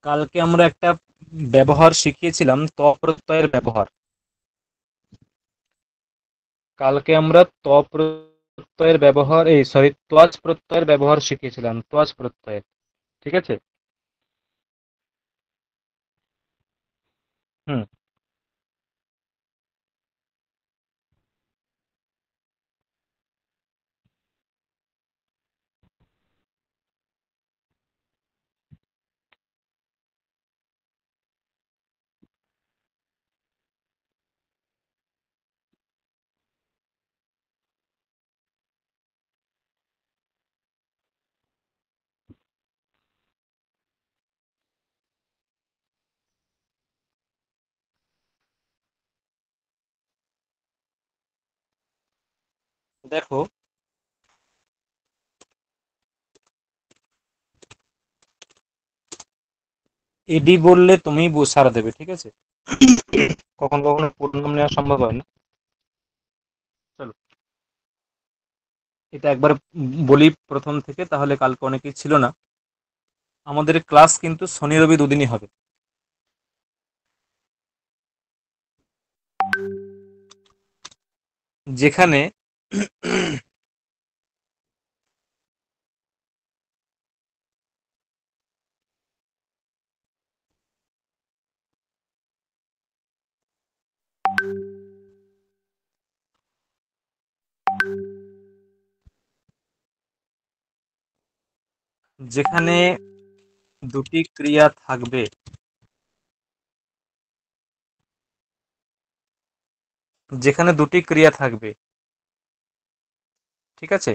কালকে আমরা একটা ব্যবহার শিখিয়েছিলাম ত প্রত্যয়ের ব্যবহার। কালকে আমরা ত প্রত্যয়ের ব্যবহার, এই সরি, ত্বচ প্রত্যয়ের ব্যবহার শিখিয়েছিলাম, ত্বচ প্রত্যয়ের। ঠিক আছে। হুম। দেখো, এডি বললে তুমি সারা দেবে, ঠিক আছে। কখন কখনো পুরো নাম নেওয়া সম্ভব হয় না। চলো, এটা একবার বলি প্রথম থেকে, তাহলে কালকে অনেকেই ছিল না। আমাদের ক্লাস কিন্তু শনি রবি দুদিনই হবে। যেখানে যেখানে দুটি ক্রিয়া থাকবে, যেখানে দুটি ক্রিয়া থাকবে, ঠিক আছে।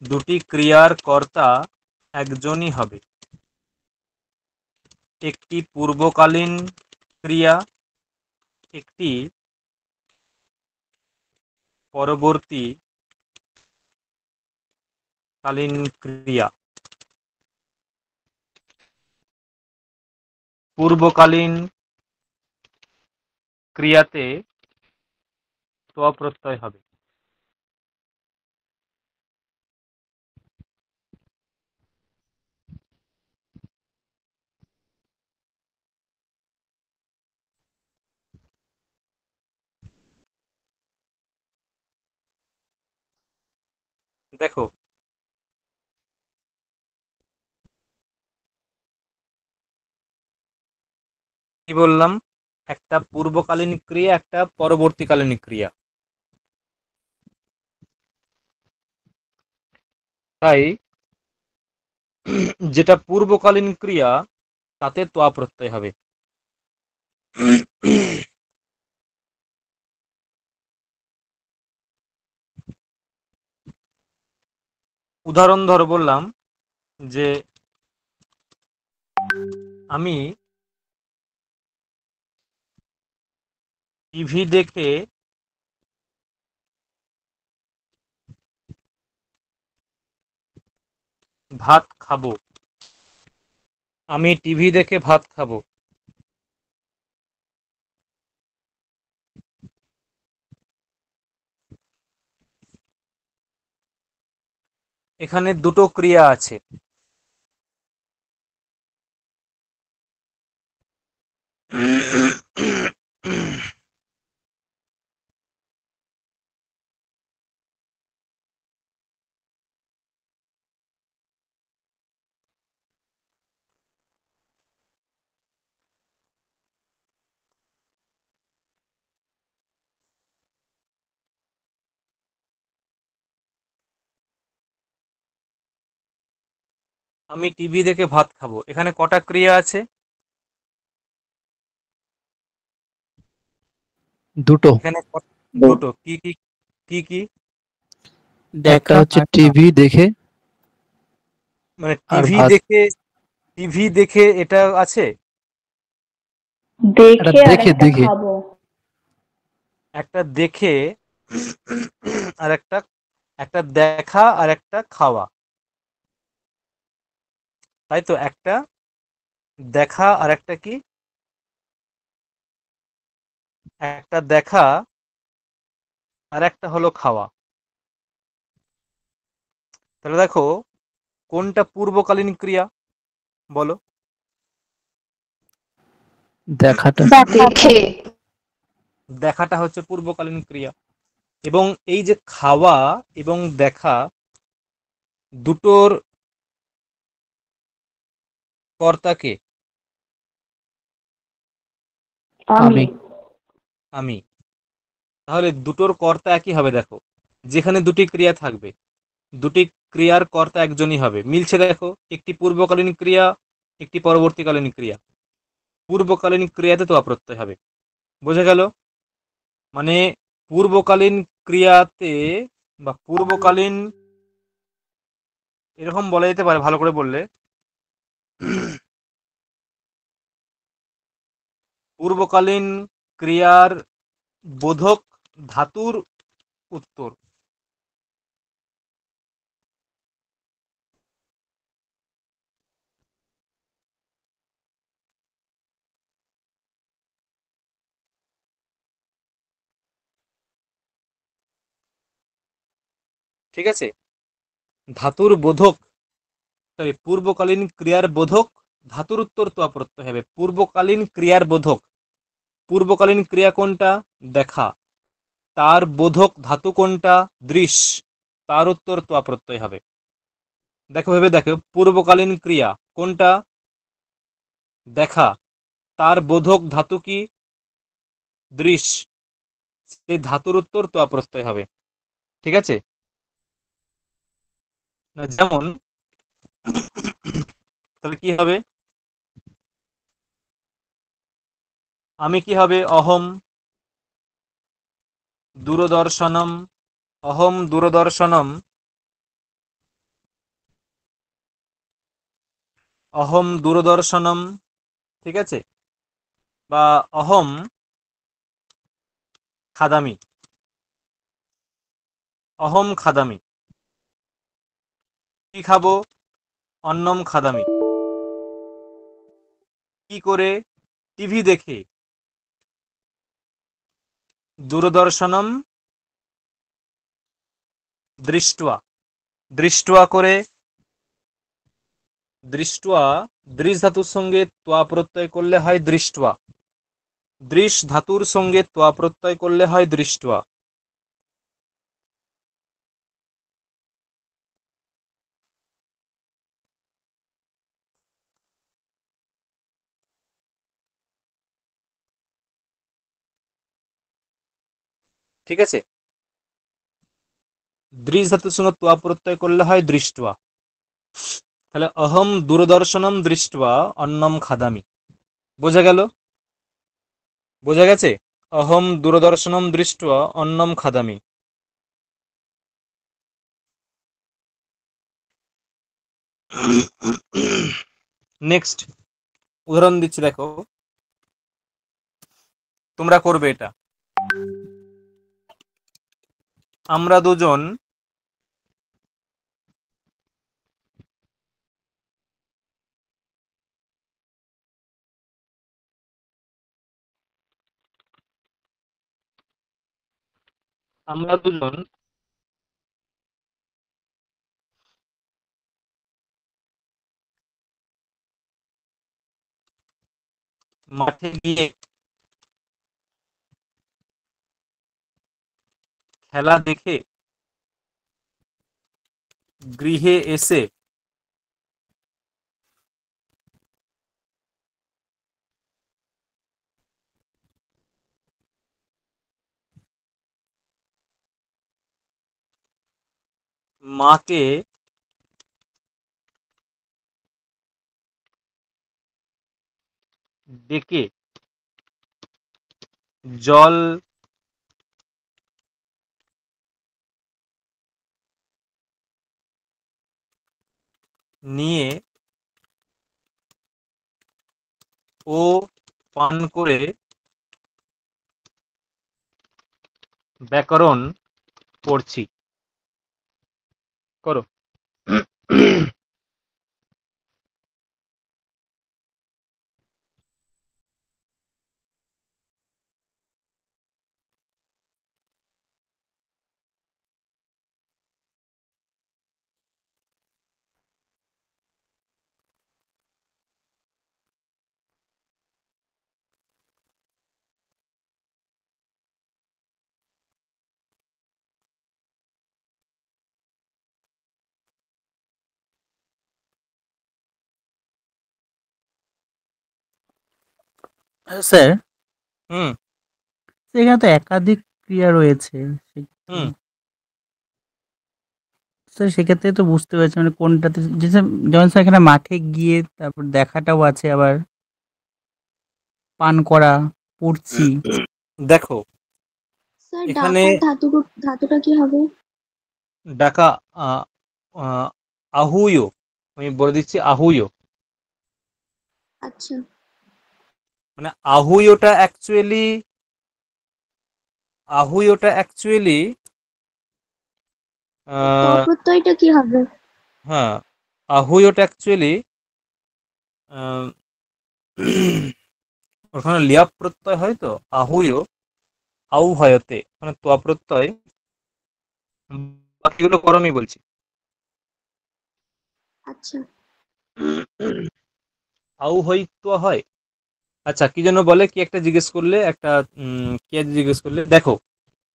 দুটি ক্রিয়ার কর্তা একজনই হবে। একটি পূর্বকালীন ক্রিয়া, একটি পরবর্তীকালীন ক্রিয়া। পূর্বকালীন ক্রিয়াতে ত প্রত্যয় হবে। দেখো, কি বললাম, একটা পূর্বকালীন ক্রিয়া, একটা পরবর্তীকালীন ক্রিয়া। তাই যেটা পূর্বকালীন ক্রিয়া তাতে ত প্রত্যয় হবে। উদাহরণ ধর, বললাম যে আমি টিভি দেখে ভাত খাবো। আমি টিভি দেখে ভাত খাবো। এখানে দুটো ক্রিয়া আছে। আমি টিভি দেখে ভাত খাবো, এখানে কটা ক্রিয়া আছে? দুটো। এখানে দুটো। কি কি? কি কি? একটা হচ্ছে টিভি দেখে, মানে আর টিভি ভাত। দেখে, টিভি দেখে এটা আছে। এটা দেখে আর দেখে একটা দেখে খাবো। একটা দেখে আর একটা, একটা দেখা আর একটা খাওয়া, তাই তো। একটা দেখা আর একটা কি? একটা দেখা আর একটা হলো খাওয়া। তাহলে দেখো কোনটা পূর্বকালীন ক্রিয়া বলো? দেখাটা। দেখে। দেখাটা হচ্ছে পূর্বকালীন ক্রিয়া। এবং এই যে খাওয়া এবং দেখা দুটোর কর্তাকে আমি। আমি। তাহলে দুটোর কর্তা একই হবে। দেখো যেখানে দুটি ক্রিয়া থাকবে দুটি ক্রিয়ার কর্তা একজনই হবে। মিলছে দেখো, একটি পূর্বকালীন ক্রিয়া একটি পরবর্তীকালীন ক্রিয়া। পূর্বকালীন ক্রিয়াতে তো প্রত্যয় হবে। বোঝা গেল? মানে পূর্বকালীন ক্রিয়াতে বা পূর্বকালীন, এরকম বলা যেতে পারে ভালো করে বললে, পূর্বকালীন ক্রিয়ার বোধক ধাতুর উত্তর। ঠিক আছে? ধাতুর বোধক, সরি, পূর্বকালীন ক্রিয়ার বোধক ধাতুর উত্তর তো প্রত্যয় হবে। পূর্বকালীন ক্রিয়ার বোধক, পূর্বকালীন ক্রিয়া কোনটা? দেখা। তার বোধক ধাতু কোনটা? দৃশ। তার উত্তর তো প্রত্যয় হবে। দেখো ভেবে দেখো, পূর্বকালীন ক্রিয়া কোনটা? দেখা। তার বোধক ধাতু কি? দৃশ। সেই ধাতুর উত্তর তো প্রত্যয় হবে। ঠিক আছে? না, যেমন তাহলে কি হবে? আমি কি হবে? অহম দূরদর্শনম। অহম দূরদর্শনম। অহম দূরদর্শনম। ঠিক আছে? বা অহম খাদামি। অহম খাদামি। কি খাবো? অন্নম খাদামি। কি করে? টিভি দেখে। দূরদর্শনম দৃষ্ট্বা। দৃষ্ট্বা করে। দৃষ্ট্বা দৃশ ধাতুর সঙ্গে ত্বা প্রত্যয় করলে হয় দৃষ্ট্বা। দৃশ ধাতুর সঙ্গে ত্বা প্রত্যয় করলে হয় দৃষ্ট্বা। ঠিক আছে? দৃশ ধাতুর সঙ্গে ত্বা প্রত্যয় করলে হয় দৃষ্ট্বা। তাহলে অহম দূরদর্শনম দৃষ্ট্বা অন্নম খাদামি। বোঝা গেল? বোঝা গেছে? অহম দূরদর্শনম দৃষ্ট্বা অন্নম খাদামি। নেক্সট উদাহরণ দিচ্ছি, দেখো তোমরা করবে এটা। আমরা দুজন আমরা দুজন মাঠে গিয়ে খেলা দেখে গৃহে এসে মাকে ডেকে জল নিয়ে ও পান করে ব্যাকরণ পড়ছি। করো। স্যার, হুম এখানে তো একাধিক ক্রিয়া রয়েছে। সেক্ষেত্রে হুম স্যার সেক্ষেত্রে তো বুঝতে পারছি মানে কোনটাতে যেমন স্যার এখানে মাঠে গিয়ে তারপর দেখাটাও আছে, আবার পান করা, পড়ছি। দেখো স্যার এখানে ডাকার ধাতুটা কি হবে? ডাকা আহ, আহ, আহুয়, আমি বলে দিচ্ছি আহুয়। আচ্ছা, মানে আহুয়টা অ্যাকচুয়ালি ত প্রত্যয়টা কি হবে? হ্যাঁ, আহুয়টা অ্যাকচুয়ালি ওখানে লিয়াপ প্রত্যয় হয় তো, আহুয় আউভয়তে, মানে তোয়া প্রত্যয়। বাকিগুলো করমই বলছি। আচ্ছা, আউহয়িত্ব হয়। আচ্ছা, কি যেন বলে, কি একটা জিজ্ঞেস করলে, একটা কি একটা জিজ্ঞেস করলে, দেখো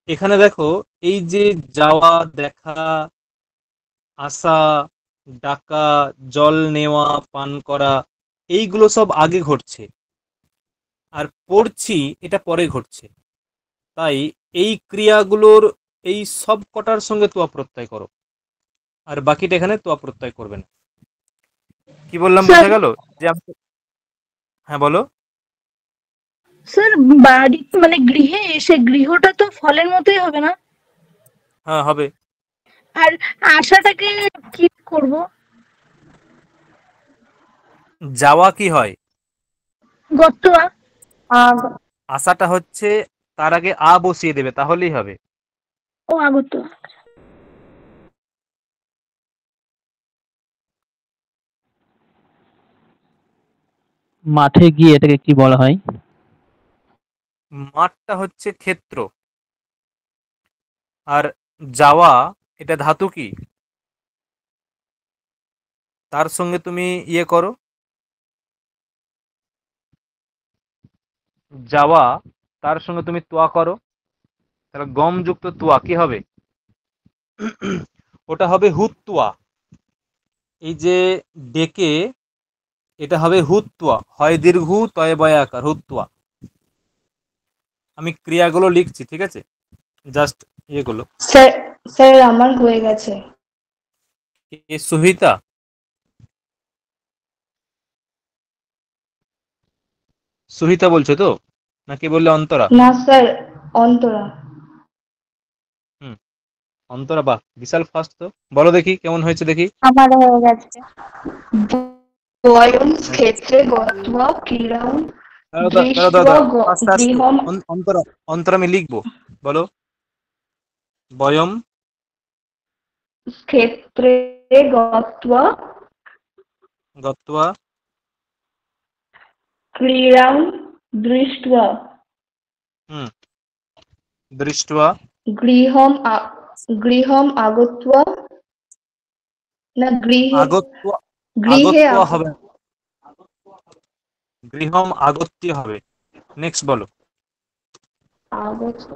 এখানে দেখো, এই যে যাওয়া, দেখা, আসা, ডাকা, জল নেওয়া, পান করা, এইগুলো সব আগে ঘটছে, আর পড়ছি এটা পরে ঘটছে। তাই এই ক্রিয়াগুলোর এই সব কটার সঙ্গে তোয়া প্রত্যয় করো, আর বাকিটা এখানে তোয়া প্রত্যয় করবে না। কি বললাম, স্যার বোঝা গেল? যে হ্যাঁ বলো। স্যার বাড়ি মানে গৃহে এসে গৃহটা তো ফলের মতোই হবে না? হ্যাঁ, হবে। আর আশাটাকে কি করব? যাওয়া কি হয়? গত্তয়া। আশাটা হচ্ছে, তার আগে আ বসিয়ে দেবে, তাহলেই হবে। ও আগত্তয়া। মাঠে গিয়ে এটাকে কি বলা হয়? মাঠটা হচ্ছে ক্ষেত্র। আর যাওয়া, এটা ধাতু কি, তার সঙ্গে তুমি ইয়ে করো, যাওয়া, তার সঙ্গে তুমি তোয়া করো, তাহলে গম যুক্ত তোয়া কি হবে? ওটা হবে হুত্তুয়া। এই যে ডেকে, এটা হবে হুত্তুয়া, হয় দীর্ঘ তয় বয়াকার, হুত্তুয়া। আমি ক্রিয়াগুলো লিখছি, ঠিক আছে, জাস্ট ইয়েগুলো। স্যার স্যার আমার হয়ে গেছে। এ সুহিতা, সুহিতা বলছো তো, নাকি বললে অন্তরা? না স্যার, অন্তরা। হুম, অন্তরা, বাহ, বিশাল ফাস্ট তো। বলো দেখি কেমন হয়েছে, দেখি। আমার হয়ে গেছে। বয়ম ক্ষেত্রে গত্বা ক্রীড়াম দাঁড়াও, দাঁড়াও, দাঁড়াও, দৃष्ट्বা দাঁড়াও, আস্তে আস্তে। গৃহম। অন্তরা, অন্তরা আমি লিখবো, বলো। বয়ম ক্ষেত্রে গত্বা গত্বা ক্রীড়াম দৃष्ट्वा হুম দৃष्ट्वा গৃহম গৃহম আগত্বা, না গৃহে, আগত্বা, গৃহে আগত্বা হবে না, গৃহম আগত্য হবে। নেক্সট বলো। আগত্য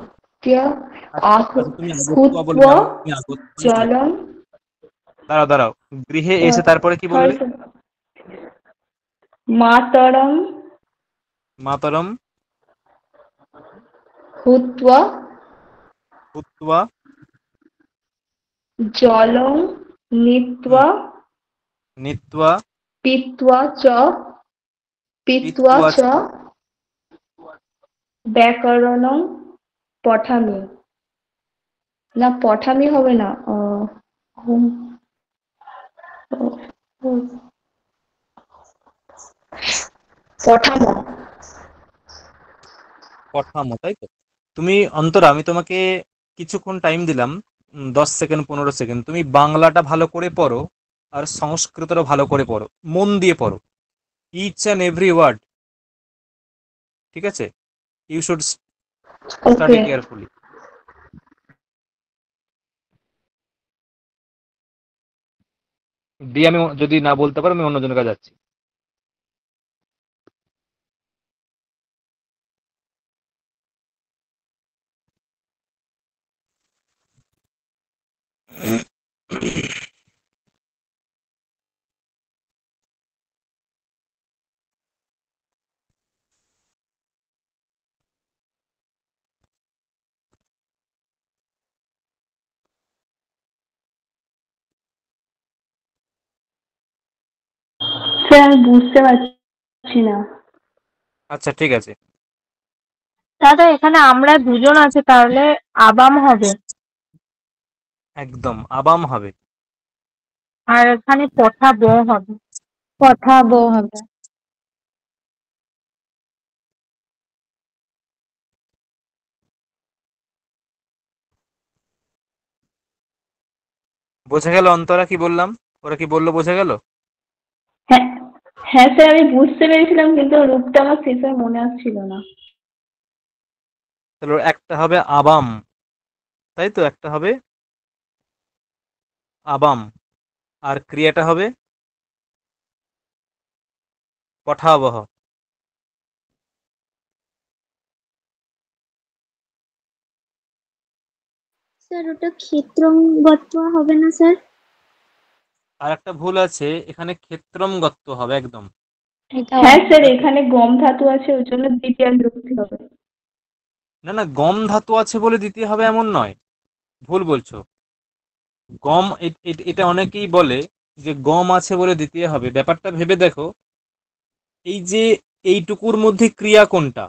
আচ্ছা, তুমি আগত্বা বলে হুত্বা যাও, তুমি আগত্বাই লিখো। জলম। দাঁড়াও, দাঁড়াও, গৃহে এসে তারপরে কি বললে? মাতরম মাতরম হুত্বা হুত্বা জলং হুম নীত্বা নীত্বা পিত্বা চ পিত্বা পিত্বা চ ব্যাকরণং পঠামি। না, পঠামি হবে না, হুম, হুম, পঠামো। পঠামো, তাই তো। তুমি অন্তরা, আমি তোমাকে কিছুক্ষণ টাইম দিলাম, 10 সেকেন্ড 15 সেকেন্ড, তুমি বাংলাটা ভালো করে পড়ো, আর সংস্কৃতটা ভালো করে পড়ো, মন দিয়ে পড়ো, ইচ অ্যান্ড এভরি ওয়ার্ড, ঠিক আছে? You should study okay. Carefully. দিয়ে আমি যদি না বলতে পারো, আমি অন্যজনের কাছে যাচ্ছি। স্যার আমি বুঝতে পারছি না। আচ্ছা ঠিক আছে, দাদা এখানে আমরা দুজন আছে, তাহলে আবাম হবে। একদম আবাম হবে। আর এখানে পঠাবো হবে। পঠাবো হবে। বোঝা গেল অন্তরা কি বললাম? ওরা কি বললো বোঝা গেল? হ্যাঁ, হ্যাঁ স্যার আমি বুঝতে পেরেছিলাম, কিন্তু রূপটা আমার শেষে মনে আসছিল না। তাহলে ওর একটা হবে আবাম, তাই তো, একটা হবে আবাম, আর ক্রিয়াটা হবে পঠাবহ। স্যার ওটা ক্ষেত্রঙ্গত্ব হবে না স্যার? আর একটা ভুল আছে, এখানে ক্ষেত্রম গত্য হবে একদম। হ্যাঁ স্যার, এখানে গম ধাতু আছে, ওই জন্য দ্বিতীয় বিভক্তি হবে। না না, গম ধাতু আছে বলে দিতে হবে এমন নয়, ভুল বলছো। গম এটা অনেকেই বলে যে গম আছে বলে দিতে হবে। ব্যাপারটা ভেবে দেখো, এই যে এইটুকুর মধ্যে ক্রিয়া কোনটা,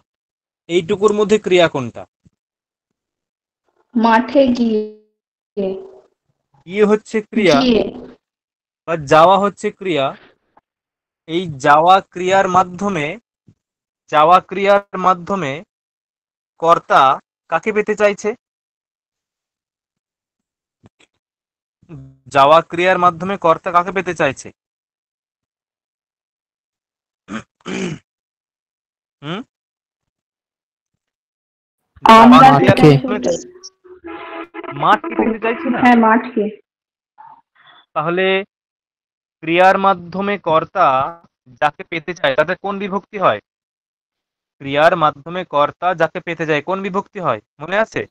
এইটুকুর মধ্যে ক্রিয়া কোনটা? মাঠে গিয়ে। গিয়ে হচ্ছে ক্রিয়া গিয়ে। বা যাওয়া হচ্ছে ক্রিয়া। এই যাওয়া ক্রিয়ার মাধ্যমে কর্তা কাকে পেতে চাইছে? যাওয়া ক্রিয়ার মাধ্যমে কর্তা কাকে পেতে চাইছে? হুম, যাওয়া আমরা ক্রিয়ার মাঠকে। মাধ্যমে মাঠকে পেতে চাইছে না? হ্যাঁ মাঠকে। তাহলে ক্রিয়ার মাধ্যমে কর্তা যাকে পেতে চায় তাতে কোন বিভক্তি হয়? ক্রিয়ার মাধ্যমে কর্তা যাকে পেতে যায় কোন বিভক্তি হয় মনে আছে?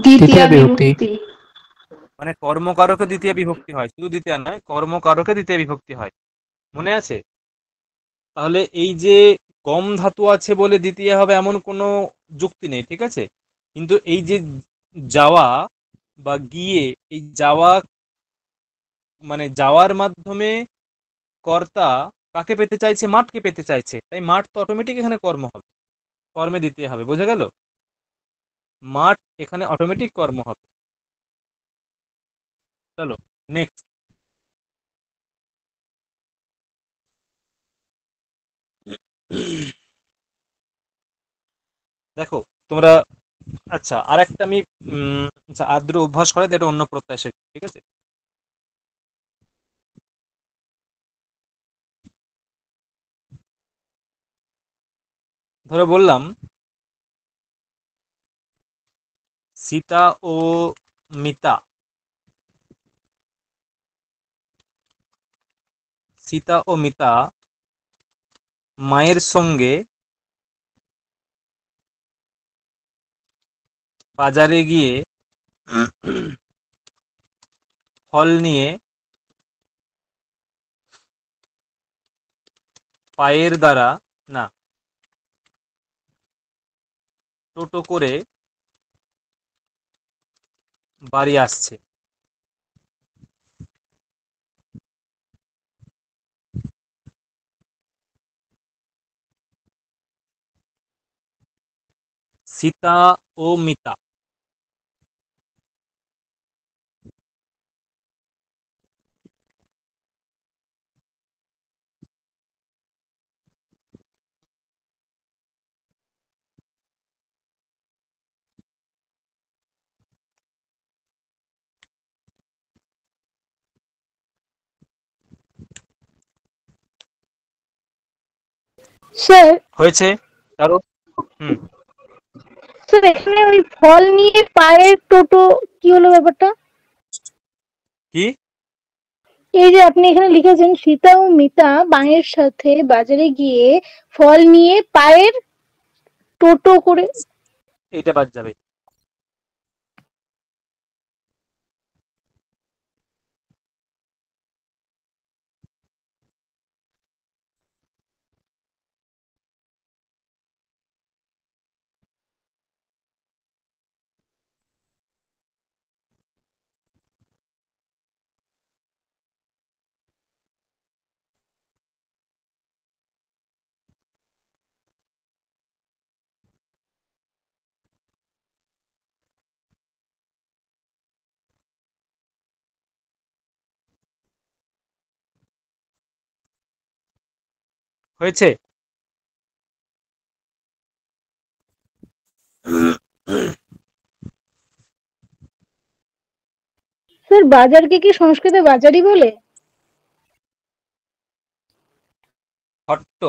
দ্বিতীয় তৃতীয় বিভক্তি। বিভক্তি। মানে কর্মকারকে দ্বিতীয় বিভক্তি হয়, শুধু দ্বিতীয় নয়, কর্মকারকে দ্বিতীয় বিভক্তি হয়, মনে আছে? তাহলে এই যে গম ধাতু আছে বলে দ্বিতীয় হবে এমন কোনো যুক্তি নেই, ঠিক আছে? কিন্তু এই যে যাওয়া বা গিয়ে, এই যাওয়া মানে যাওয়ার মাধ্যমে কর্তা কাকে পেতে চাইছে? মাঠকে পেতে চাইছে, তাই মাঠ তো অটোমেটিক এখানে কর্ম হবে, কর্মে দিতে হবে, বোঝা গেল? মাঠ এখানে অটোমেটিক কর্ম হবে। চলো নেক্সট। দেখো তোমরা, আচ্ছা আর একটা আমি আচ্ছা আদ্র অভ্যাস করে এটা অন্য প্রত্যাশে, ঠিক আছে? ধরো বললাম সীতা ও মিতা, সীতা ও মিতা মায়ের সঙ্গে বাজারে গিয়ে ফল নিয়ে পায়ের দ্বারা, না, টোটো করে বাড়ি আসছে। সীতা ও মিতা, স্যার, হয়েছে কারো? হুম, স্যার এখানে ওই ফল নিয়ে পায়ের টোটো কি হলো ব্যাপারটা? কি? এই যে আপনি এখানে লিখেছেন সীতা ও মিতা মায়ের সাথে বাজারে গিয়ে ফল নিয়ে পায়ের টোটো করে। এইটা বাদ যাবে। হয়েছে? স্যার বাজারকে কি সংস্কৃতে বাজারই বলে? হট্ট,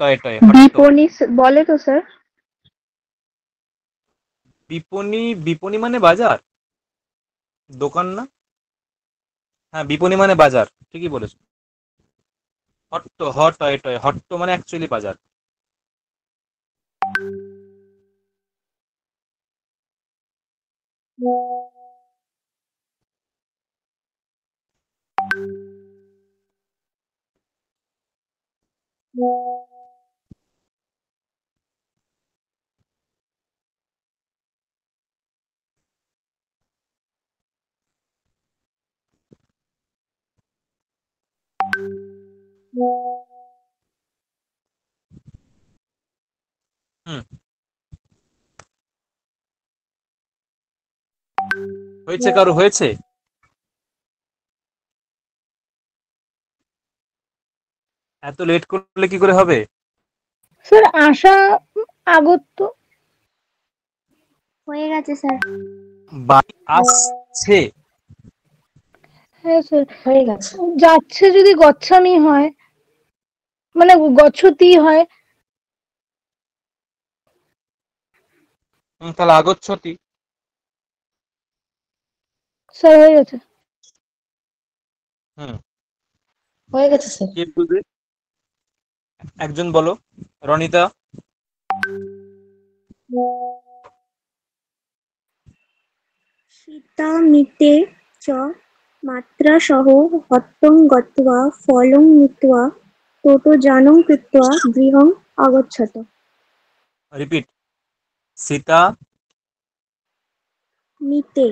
টয় টয়, হট্ট। বিপণী বলে তো স্যার। বিপণী, বিপণী মানে বাজার, দোকান না? হ্যাঁ, বিপণী মানে বাজার, ঠিকই বলেছো। হট্ট, টয় টয়, হট্ট মানে অ্যাকচুয়ালি বাজার। হুম, হয়েছে, কারো হয়েছে? এত লেট করলে কি করে হবে? স্যার আশা আগত্য। হয়ে গেছে স্যার। বাড়ি আসছে। হ্যাঁ স্যার। হয়ে গেছে। যাচ্ছে যদি গচ্ছামি হয়, মানে গচ্ছতি হয়। তাহলে আগচ্ছতি। স্যার হয়ে গেছে। হুম, হয়ে গেছে স্যার। কে বলবে? একজন বলো। রনিতা। সীতা মিতে চ মাত্রা সহ হত্যং গত্বা ফলং নীত্বা ততো জানং কৃত্বা গৃহং আগচ্ছত। রিপিট। সীতা মিতে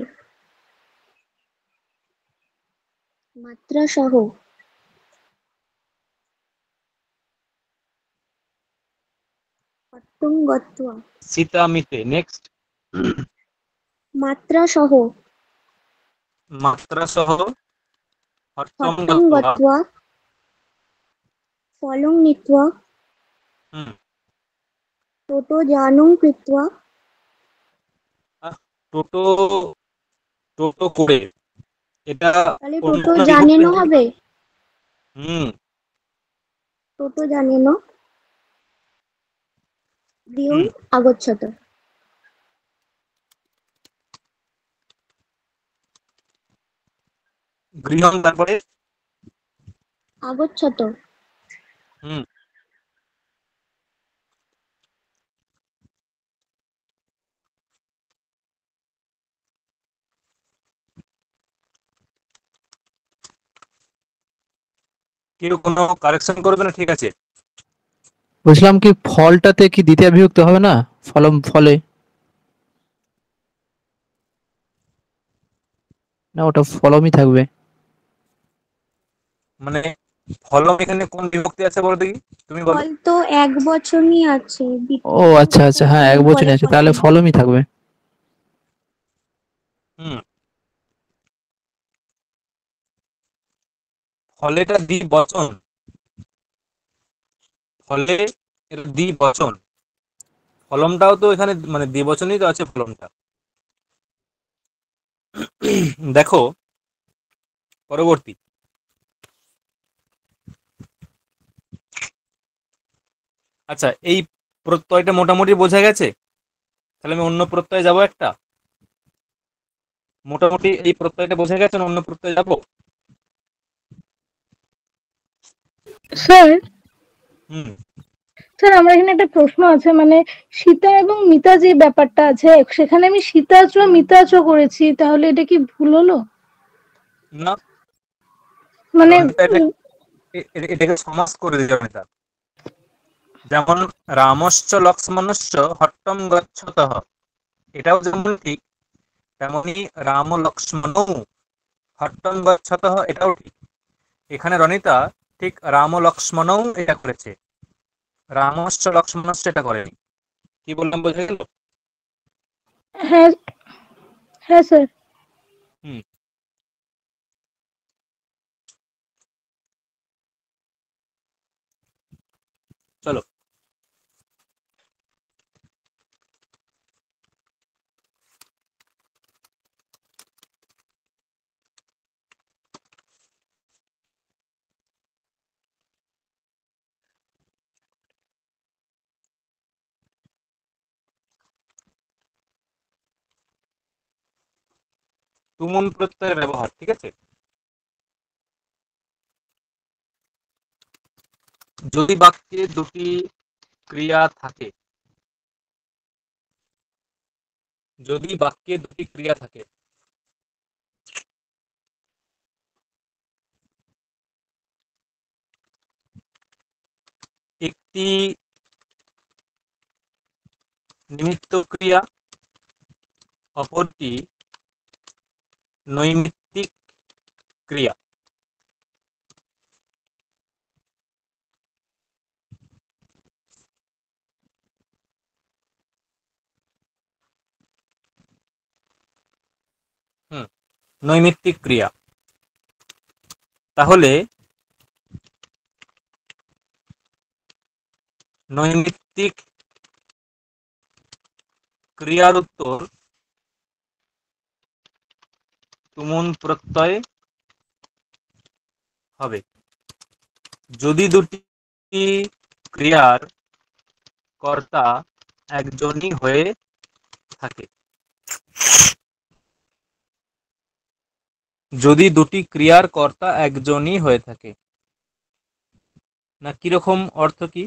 মাত্রা সহ হত্যং গত্বা সীতা মিতে, নেক্সট। মাত্রা সহ মাত্রা সহ হট্টম হত্যং গত্বা। গত্বা ফলং নীত্বা হুম, ততো জানং কৃত্বা। টোটো, টোটো করে, এটা তাহলে অন্য টোটো কোনো বিভক্তি জানেনও হবে কি? হবে। হুম, টোটো জানেন গৃহং হুম, আগচ্ছত। গৃহম, তারপরে আগচ্ছত। হুম, কেউ কোনো কারেকশন করবে না? ঠিক আছে। বুঝলাম কি ফলটাতে কি দ্বিতীয় বিভক্তি হবে না? ফলম ফলে, না ওটা ফলমই থাকবে? মানে ফলম এখানে কোন বিভক্তি আছে বলো দেখি, তুমি বলো। ফল তো এক বচনই আছে, ও দ্বিতীয় আচ্ছা আচ্ছা, হ্যাঁ এক ফলন বচনে ফলে আছে, তাহলে ফলাম। ফলমই থাকবে। হুম, ফলেটা দ্বিবচন, ফলে এটা দ্বিবচন। ফলমটাও তো এখানে মানে দ্বিবচনই তো আছে ফলমটা। দেখো পরবর্তী। আচ্ছা, এই প্রত্যয়টা মোটামুটি বোঝা গেছে। তাহলে আমি অন্য প্রত্যয়ে যাব একটা। মোটামুটি এই প্রত্যয়টা বোঝা গেছে না? অন্য প্রত্যয়ে যাব। স্যার, হুম, স্যার আমার এখানে একটা প্রশ্ন আছে, মানে সীতা এবং মিতা যে ব্যাপারটা আছে, সেখানে আমি সীতাচ মিতাচ করেছি, তাহলে এটা কি ভুল হলো? না, মানে রনিতা এটা এটাকে সমাস করে দিতে হবে। যেমন রামশ্চ লক্ষ্মণশ্চ হট্টম গচ্ছতঃ, এটাও যেমন ঠিক, তেমনি রাম লক্ষ্মণও হট্টম গচ্ছতঃ, এটাও ঠিক। এখানে রনিতা ঠিক রাম লক্ষ্মণও এটা করেছে, রামশ্চ লক্ষ্মণশ্চ এটা করেনি। কি বললাম বোঝা গেল? হ্যাঁ, হ্যাঁ স্যার। হুম, চলো, তুমুল প্রত্যয়ের ব্যবহার, ঠিক আছে। যদি বাক্যে দুটি ক্রিয়া থাকে, যদি বাক্যে দুটি ক্রিয়া থাকে, একটি নিমিত্ত ক্রিয়া, অপরটি নৈমিত্তিক ক্রিয়া, নৈমিত্তিক ক্রিয়া, তাহলে নৈমিত্তিক ক্রিয়ার উত্তর তুমুল প্রত্যয় হবে। যদি দুটি ক্রিয়ার কর্তা একজনই হয়ে থাকে, যদি দুটি ক্রিয়ার কর্তা একজনই হয়ে থাকে, না কিরকম অর্থ কি?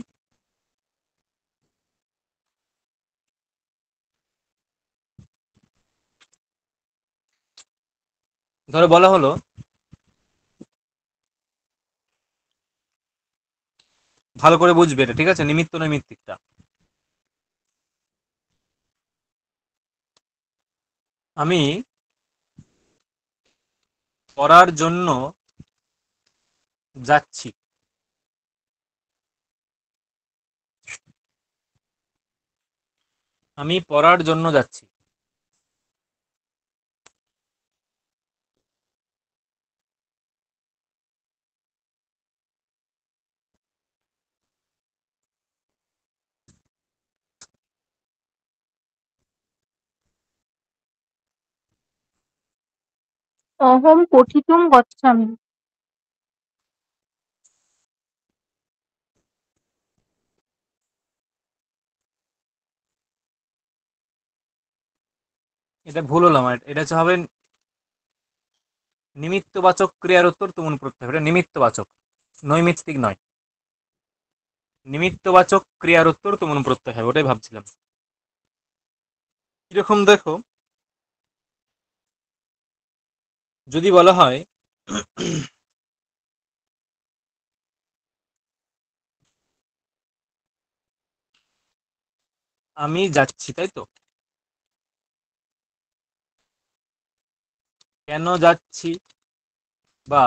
ধরো বলা হলো ভালো করে বুঝবে এটা, ঠিক আছে, নিমিত্ত নৈমিত্তিকটা। আমি পড়ার জন্য যাচ্ছি, আমি পড়ার জন্য যাচ্ছি, অহম পঠিতুম গচ্ছামি। এটা ভুল হলাম। এটা হচ্ছে হবে নিমিত্তবাচক ক্রিয়ার উত্তর তুমুল প্রত্যয়। এটা নিমিত্তবাচক, নৈমিত্তিক নয়। নিমিত্তবাচক ক্রিয়ার উত্তর তুমুল প্রত্যয় হবে, ওটাই ভাবছিলাম। কিরকম দেখো, যদি বলা হয় আমি যাচ্ছি, তাই তো, কেন যাচ্ছি বা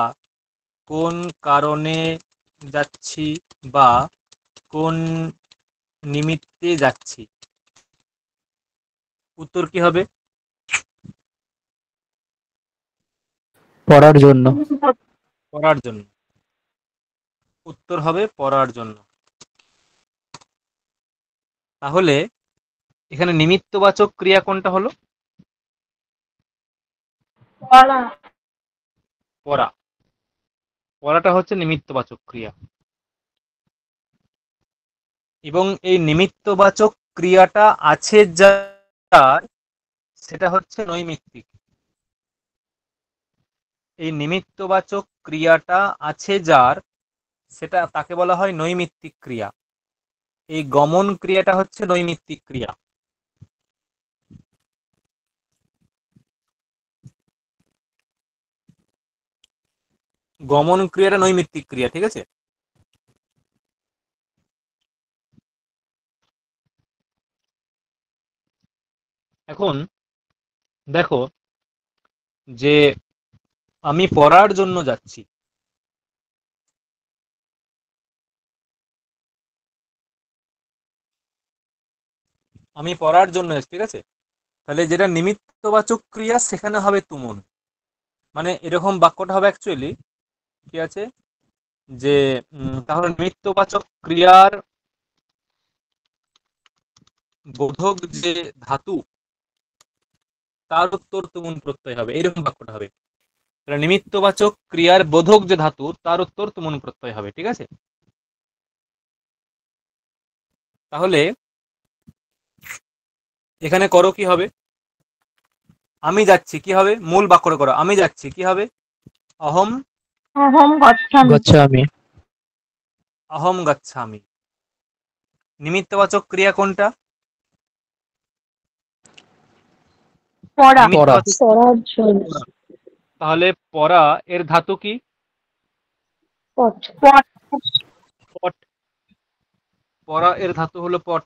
কোন কারণে যাচ্ছি বা কোন নিমিত্তে যাচ্ছি, উত্তর কি হবে? পড়ার জন্য। পড়ার জন্য। উত্তর হবে পড়ার জন্য। তাহলে এখানে নিমিত্তবাচক ক্রিয়া কোনটা হলো? পড়া। পড়া। পড়াটা হচ্ছে নিমিত্তবাচক ক্রিয়া, এবং এই নিমিত্তবাচক ক্রিয়াটা আছে যার, সেটা হচ্ছে নৈমিত্তিক। এই নিমিত্তবাচক ক্রিয়াটা আছে যার, সেটা তাকে বলা হয় নৈমিত্তিক ক্রিয়া। এই গমন ক্রিয়াটা হচ্ছে নৈমিত্তিক ক্রিয়া। গমন ক্রিয়াটা নৈমিত্তিক ক্রিয়া, ঠিক আছে। এখন দেখো যে আমি পড়ার জন্য যাচ্ছি, আমি পড়ার জন্য যাচ্ছি, ঠিক আছে। তাহলে যেটা নিমিত্তবাচক ক্রিয়া সেখানে হবে তুমুল। মানে এরকম বাক্যটা হবে অ্যাকচুয়ালি কি আছে যে তাহলে নিমিত্তবাচক ক্রিয়ার বোধক যে ধাতু তার উত্তর তুমুন প্রত্যয় হবে, এরকম বাক্যটা হবে। তাহলে নিমিত্তবাচক ক্রিয়ার বোধক যে ধাতু তার উত্তর তুমুন প্রত্যয় হবে, ঠিক আছে? তাহলে এখানে করো কি হবে, আমি যাচ্ছি কি হবে, মূল বাক্যটা করো, আমি যাচ্ছি কি হবে, অহম অহম গচ্ছামি। গচ্ছামি। অহম গচ্ছামি। নিমিত্তবাচক ক্রিয়া কোনটা? পড়া। নিমিত্তবাচক পড়ার জন্য। পড়া। তাহলে পড়া এর ধাতু কি? পট। পট। পট। পড়া এর ধাতু হলো পট।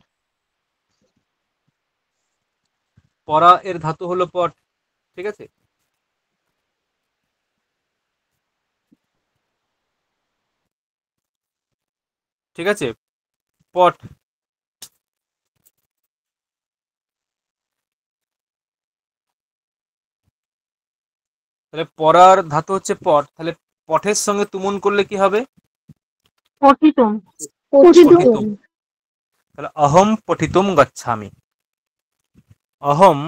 পড়া এর ধাতু হলো পট, ঠিক আছে? ঠিক আছে, পট। তাহলে পড়ার ধাতু হচ্ছে পট, তাহলে পটের সঙ্গে তুমুন করলে কি হবে? পঠিতুম। পঠিতুম। তাহলে অহম পঠিতুম গচ্ছামি। অহম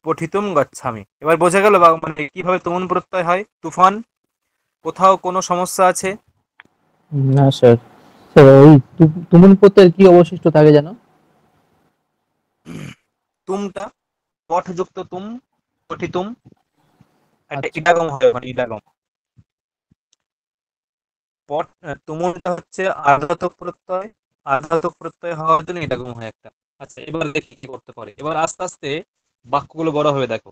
পঠিতুম গচ্ছামি। এবার বোঝা গেল মানে কিভাবে তুমুন প্রত্যয় হয়? তুফান, কোথাও কোনো সমস্যা আছে? না স্যার, স্যার ওই তুমুল প্রত্যয়ের কি অবশিষ্ট থাকে যেন? তুমটা পঠ যুক্ত তুম, পঠিতুম, একটা আচ্ছা। ইডাগম হয়, মানে ইডাগম। পট তুমুলটা হচ্ছে আর্ধাতক প্রত্যয়, আর্ধাতক প্রত্যয় হওয়ার জন্য ইডাগম হয় একটা। আচ্ছা, এবার দেখি কি করতে পারে। এবার আস্তে আস্তে বাক্যগুলো বড় হবে, দেখো।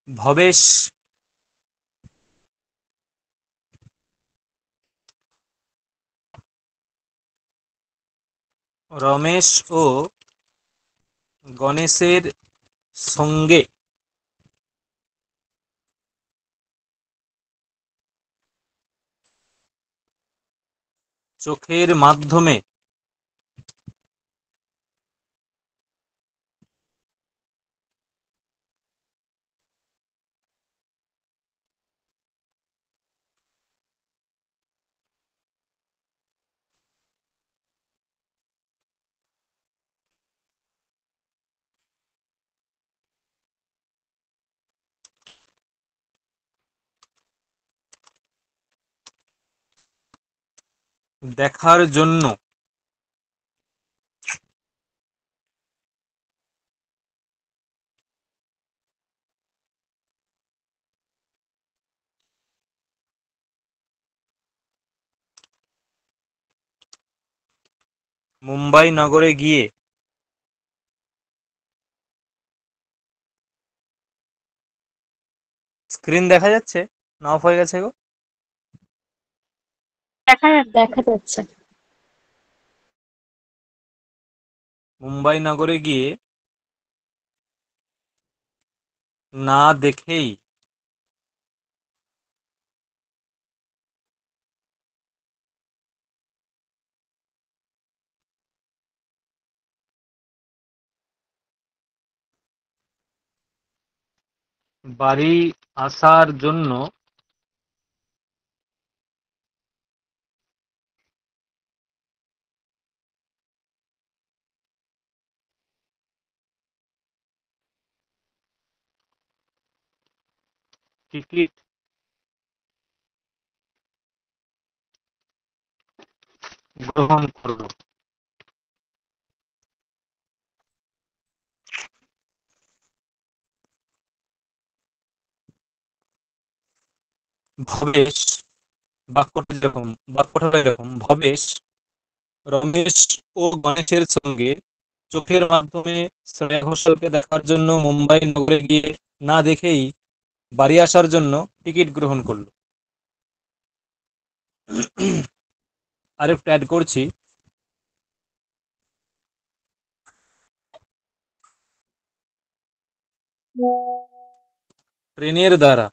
ভবেশ, রমেশ ও গণেশের সঙ্গে চোখের মাধ্যমে দেখার জন্য মুম্বাই নগরে গিয়ে স্ক্রিন দেখা যাচ্ছে না অফ হয়ে গেছে গো? দেখা যাচ্ছে। মুম্বাই নগরে গিয়ে না দেখেই বাড়ি আসার জন্য টিকিট গ্রহণ করলো। ভবেশ বাক্যটা হলো এরকম: ভবেশ রমেশ ও গণেশের সঙ্গে চোখের মাধ্যমে শ্রেয়া ঘোষালকে দেখার জন্য মুম্বাই নগরে গিয়ে না দেখেই বাড়ি আসার জন্য টিকিট গ্রহণ করলো। আরেকটু অ্যাড করছি। ট্রেনের দ্বারা।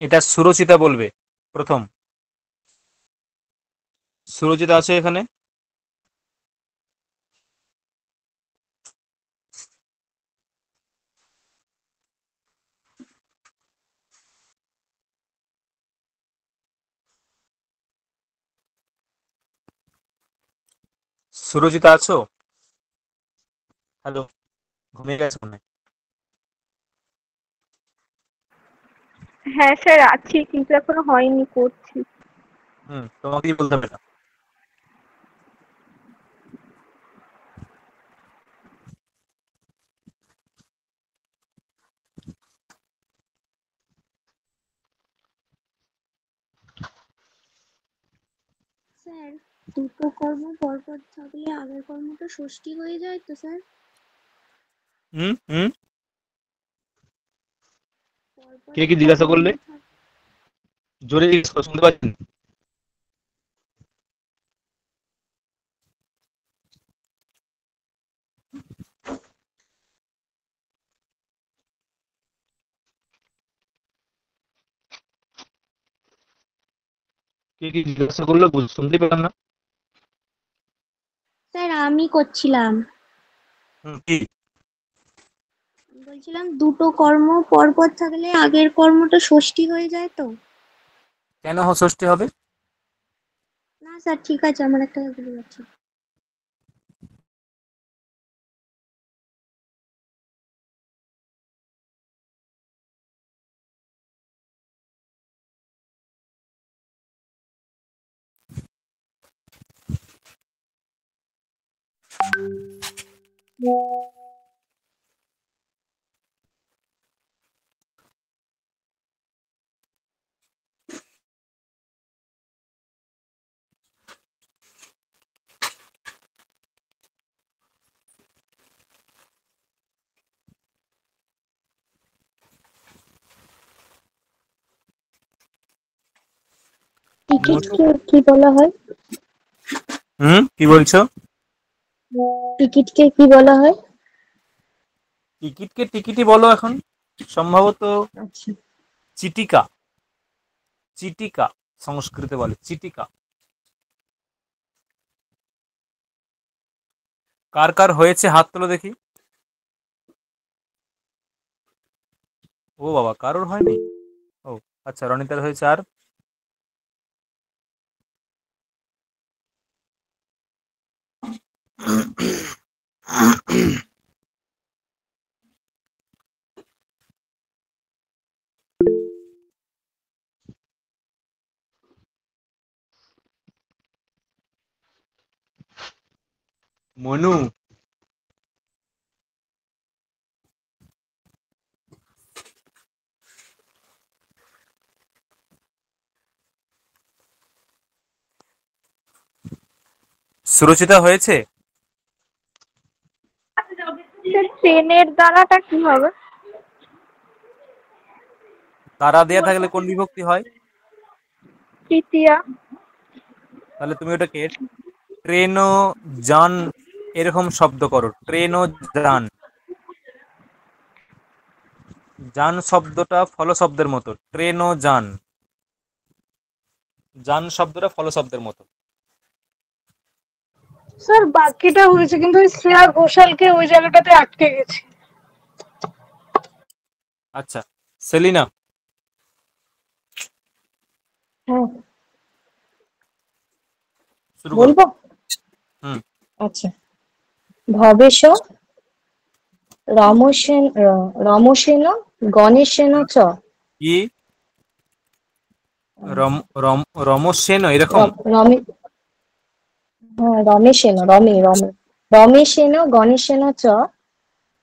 এটা সুরচিতা বলবে প্রথম। সুরচিতা আছে এখানে? সুরজিতা আছো? হ্যালো, ঘুমিয়ে গেছো মনে হয়। হ্যাঁ স্যার আছি, কিন্তু এখনো হয়নি, করছি। তোমাকেই বলতে হবে না। স্যার, দুটো কর্ম পরপর থাকলে আগের কর্মটা ষষ্ঠী হয়ে যায় তো স্যার? হুম হুম পরপর কে কি একটা জিজ্ঞাসা কর্ম করলে? জোরে জিজ্ঞেস করো, শুনতে পাচ্ছেন? কে কি জিজ্ঞাসা করলো শুনতে পেলাম না। স্যার আমি করছিলাম। কি? বলছিলাম দুটো কর্ম পরপর থাকলে আগের কর্মটা ষষ্ঠী হয়ে যায় তো? কেন ষষ্ঠী হবে? না স্যার, ঠিক আছে, আমার একটা ভুলে যাচ্ছে। টিকিটকে কি বলা হয়? কি বলছো? টিকিটকে কি বলা হয়? টিকিটকে টিকিটই বলো এখন, সম্ভবত। আচ্ছা, চিটিকা। চিটিকা সংস্কৃতে বলে চিটিকা। কার কার হয়েছে হাত তোলো দেখি। ও বাবা, কারোর হয়নি? ও আচ্ছা, রনিতার হয়েছে। আর মনু। সুরচিতা হয়েছে? স্যার ট্রেনের দ্বারাটা কি হবে? তারা দেয়া থাকলে কোন বিভক্তি হয়? তৃতীয়া। তাহলে তুমি ওটাকে ট্রেন ও যান এরকম শব্দ করো, ট্রেন ও যান। যান শব্দটা ফল শব্দের মতো, ট্রেন ও যান। যান শব্দটা ফল শব্দের মতো। স্যার বাকিটা হয়েছে, কিন্তু ওই শ্রেয়া ঘোষালকে ওই জায়গাটাতে আটকে গেছে। আচ্ছা, সেলিনা। হ্যাঁ, শুরু করো। বলবো? হুম আচ্ছা। ভবেশ রমসেন রমসেন গণেশেন চ। কি? রমসেন এরকম? রমে হ্যাঁ, রমেশেন গণেশেন চ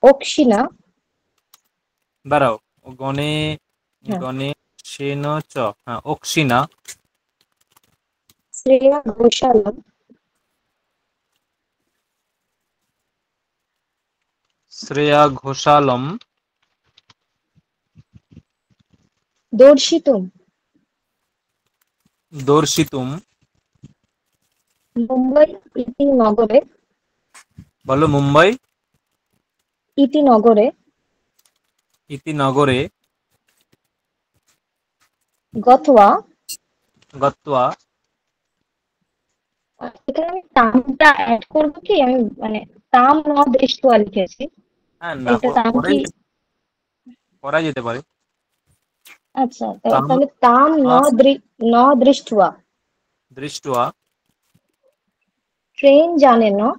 অক্ষিণা। দাঁড়াও। গণে হ্যাঁ, গণেশেন চ। হ্যাঁ, অক্ষিণা। শ্রেয়া ঘোষালম শ্রেয়া ঘোষালম। দর্শিতুম। দর্শিতুম। মুম্বাই ইতি নগরে। বলো মুম্বাই ইতি নগরে। ইতি নগরে। গত্বা। গত্বা। এখানে আমি তামটা অ্যাড করবো কি? আমি মানে তাম ন দৃষ্টয়া লিখেছি। হ্যাঁ, না এটা তাম কি? করা যেতে পারে। আচ্ছা, তাম তাহলে তাম ন দৃষ্টয়া। দৃষ্টয়া। ট্রেন জানে না।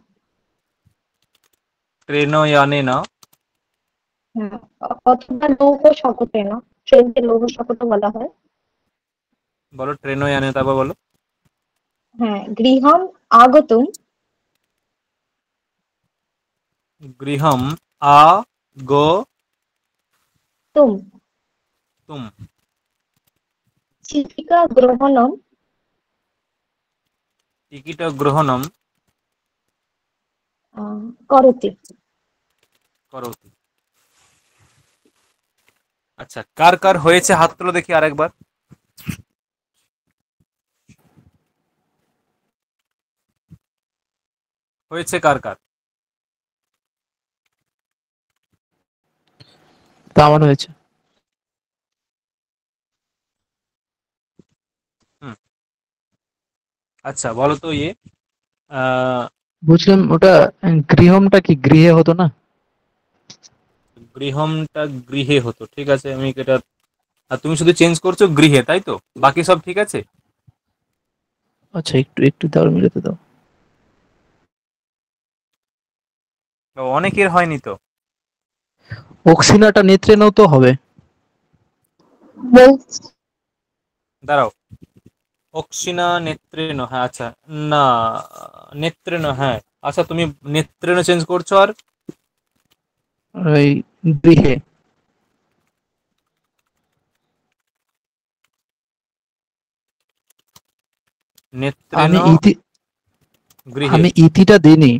ট্রেনয়ানেন। হ্যাঁ, অথবা লৌহ শকটেন। ট্রেনকে লৌহ শকট বলা হয়। বলো ট্রেনয়ানে, তারপর বলো। হ্যাঁ, গৃহম আগতুম। গৃহম আ গো তুম। তুম। চিঠিকা গ্রহণম টিকিট গ্রহণম করতি। করোতি। আচ্ছা, কার কার হয়েছে হাত তুলো দেখি আরেকবার। হয়েছে কার কার? তা আমার হয়েছে। হুম, আচ্ছা বলো তো বুঝলাম, ওটা গৃহমটা কি গৃহে হতো না? গৃহমটা গৃহে হতো, ঠিক আছে, আমি এটা, আর তুমি শুধু চেঞ্জ করছো গৃহে, তাই তো? বাকি সব ঠিক আছে? আচ্ছা, একটু একটু দাও, মিলাতে দাও। অনেকের হয়নি তো। অক্সিনাটা নেত্রেনও তো হবে। দাঁড়াও, অক্সিনা নেত্রেন, হ্যাঁ আচ্ছা, না নেত্রেন, হ্যাঁ আচ্ছা, তুমি নেত্রেন চেঞ্জ করছো আর ওই গৃহে। নেত্রেন আমি ইতি গৃহে। আমি ইতিটা দিইনি।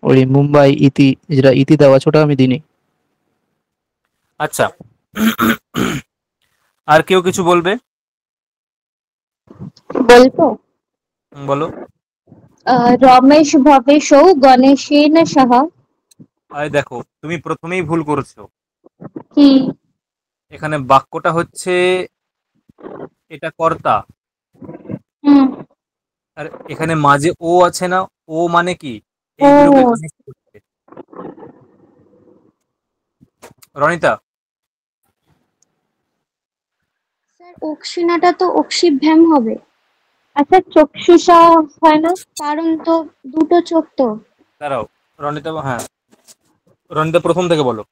ওই মুম্বাই ইতি, যেটা ইতি দেওয়া ছোট, আমি দিইনি। আচ্ছা, আর কেউ কিছু বলবে? বলবো? বলো। রমেশ ভবেশৌ গণেশেন সহ। আরে দেখো, তুমি প্রথমেই ভুল করছো। কি? এখানে বাক্যটা হচ্ছে, এটা কর্তা, হুম। আর এখানে মাঝে ও আছে না, ও মানে কি ও এইগুলোকে কানেক্ট করছে। রনিতা, স্যার অক্সিনাটা তো অক্সিভ্যাম হবে, আচ্ছা, চক্ষুষা হয় না? কারণ তো দুটো চোখ তো। দাঁড়াও, রনিতা, হ্যাঁ রনিতা প্রথম থেকে বলো।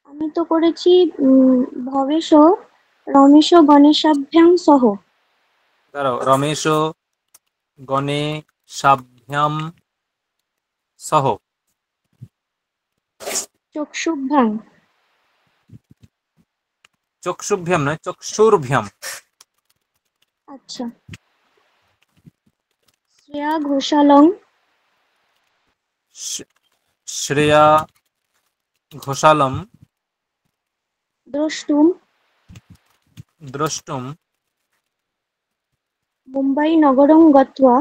আমি তো করেছি ভবেশ রমেশ গণেশাভ্যাং সহ। দাঁড়াও, রমেশ গণেশাভ্যাম সহ। চক্ষুভ্যাং। চক্ষুভ্যাম নয়, চক্ষুর্ভ্যাম। আচ্ছা। শ্রেয়া ঘোষালং শ্রেয়া ঘোষালম দ্রষ্টুম দ্রষ্টুম মুম্বাই নগরং গত্বা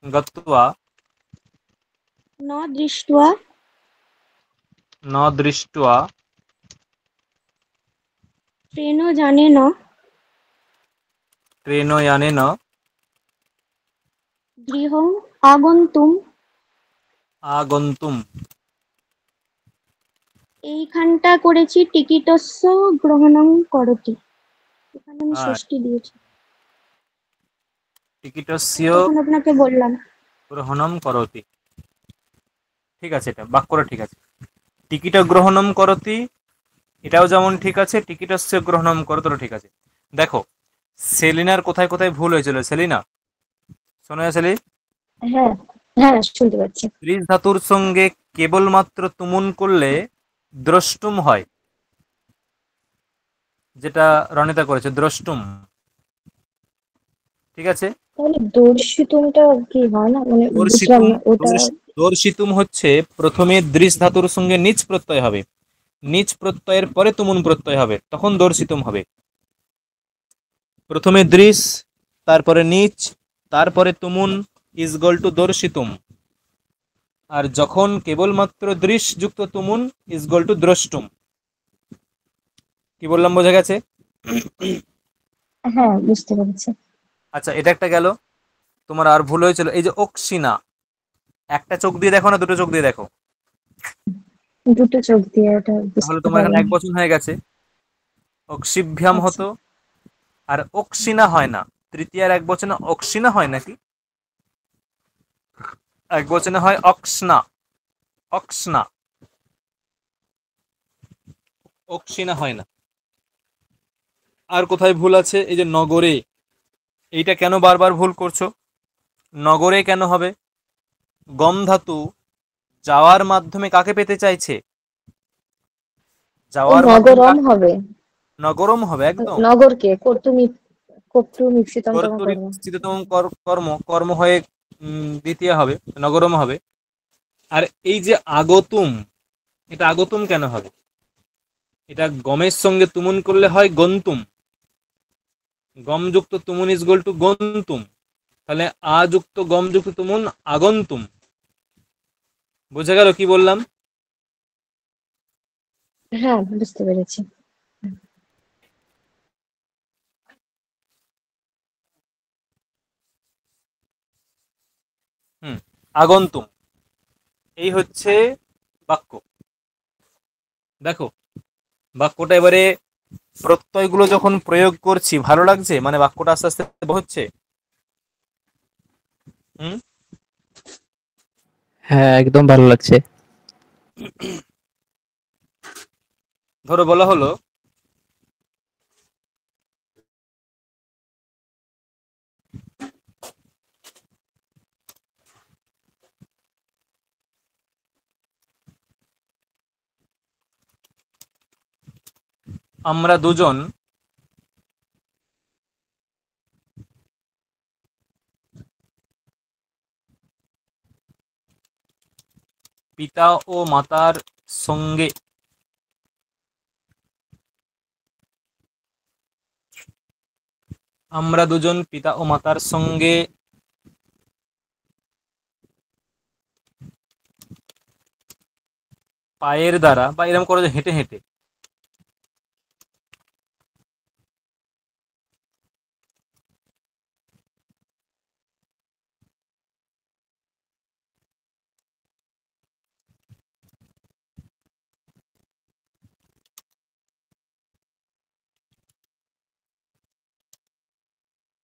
গত্বা ন দৃष्ट्वा ন দৃष्ट्वा ট্রেনযানেন ট্রেনয়ানেন গৃহং আগন্তুম। আগন্তুম। এইখানটা করেছি টিকিটস্য গ্রহণং করতি, এখানে আমি হ্যাঁ, ষষ্ঠী দিয়েছি, টিকিটস্য তখন আপনাকে বললাম। গ্রহণম করতি। ঠিক আছে, এটা বাক্যটা ঠিক আছে। টিকিট গ্রহণম করতি, এটাও যেমন ঠিক আছে, টিকিটস্য গ্রহণম করতও ঠিক আছে। দেখো, সেলিনার কোথায় কোথায় ভুল হয়েছিল, সেলিনা শোনো সেলি। হ্যাঁ হ্যাঁ, শুনতে পাচ্ছি। ত্রিশ ধাতুর সঙ্গে কেবলমাত্র তুমুন করলে দ্রষ্টুম হয়, যেটা রনিতা করেছে, দ্রষ্টুম। ঠিক আছে, তাহলে দর্শিতুমটা কি হয় না? মানে বুঝলাম দর্শিতুম, না ওটা। দর্শিতুম হচ্ছে প্রথমে দৃশ ধাতুর সঙ্গে নিচ প্রত্যয় হবে, নিচ প্রত্যয়ের পরে তুমুন প্রত্যয় হবে, তখন দর্শিতুম হবে। প্রথমে দৃশ, তারপরে নিচ, তারপরে তুমুন ইজগল টু দর্শিতুম। আর যখন কেবলমাত্র দৃশ যুক্ত তুমুন ইজগল টু দ্রষ্টুম। কি বললাম, বোঝা গেছে? হ্যাঁ, বুঝতে পেরেছি। আচ্ছা, এটা একটা গেল। তোমার আর ভুল হয়েছিল এই যে অক্সিনা, একটা চোখ দিয়ে দেখো না দুটো চোখ দিয়ে দেখো? দুটো চোখ দিয়ে এটা তাহলে বুঝতে তোমার এখানে এক পারিনি। বচন হয়ে গেছে, অক্সিভ্যাম আচ্ছা, হতো, আর অক্সিনা হয় না। তৃতীয়ার এক বচনে অক্সিনা হয় নাকি? এক বচনে হয় অক্সনা, অক্সনা, অক্সিনা হয় না। আর কোথায় ভুল আছে? এই যে নগরে, এইটা কেন বারবার ভুল করছো? নগরে কেন হবে? গম ধাতু যাওয়ার মাধ্যমে কাকে পেতে চাইছে? ও যাওয়ার মাধ্যমে নগরম হবে। নগরম হবে একদম। নগরকে কর্তৃ কর্ম। স্থিততম কর্ম, কর্ম হয়ে দ্বিতীয় হবে, নগরম হবে। আর এই যে আগতুম, এটা আগতুম কেন হবে? এটা গমের সঙ্গে তুমুন করলে হয় গন্তুম, গম যুক্ত তুমুন ইজ গোল টু গন্তুম, তাহলে আ যুক্ত গম যুক্ত তুমুন আগন্তুম। বোঝা গেল কি বললাম? হ্যাঁ, বুঝতে পেরেছি। আগন্তুম, এই হচ্ছে বাক্য। দেখো বাক্যটা এবারে প্রত্যয়গুলো যখন প্রয়োগ করছি ভালো লাগছে, মানে বাক্যটা আস্তে আস্তে হচ্ছে। হুম, হ্যাঁ, একদম ভালো লাগছে। ধরো বলা হলো আমরা দুজন পিতা ও মাতার সঙ্গে আমরা দুজন পিতা ও মাতার সঙ্গে পায়ের দ্বারা বা এরকম করে যে হেঁটে হেঁটে,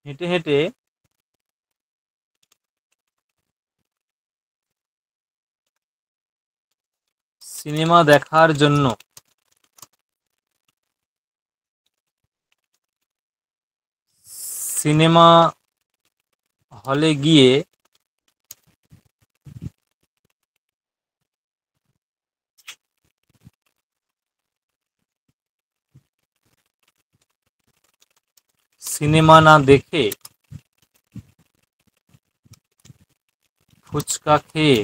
হেঁটে হেঁটে সিনেমা দেখার জন্য সিনেমা হলে গিয়ে সিনেমা না দেখে ফুচকা খেয়ে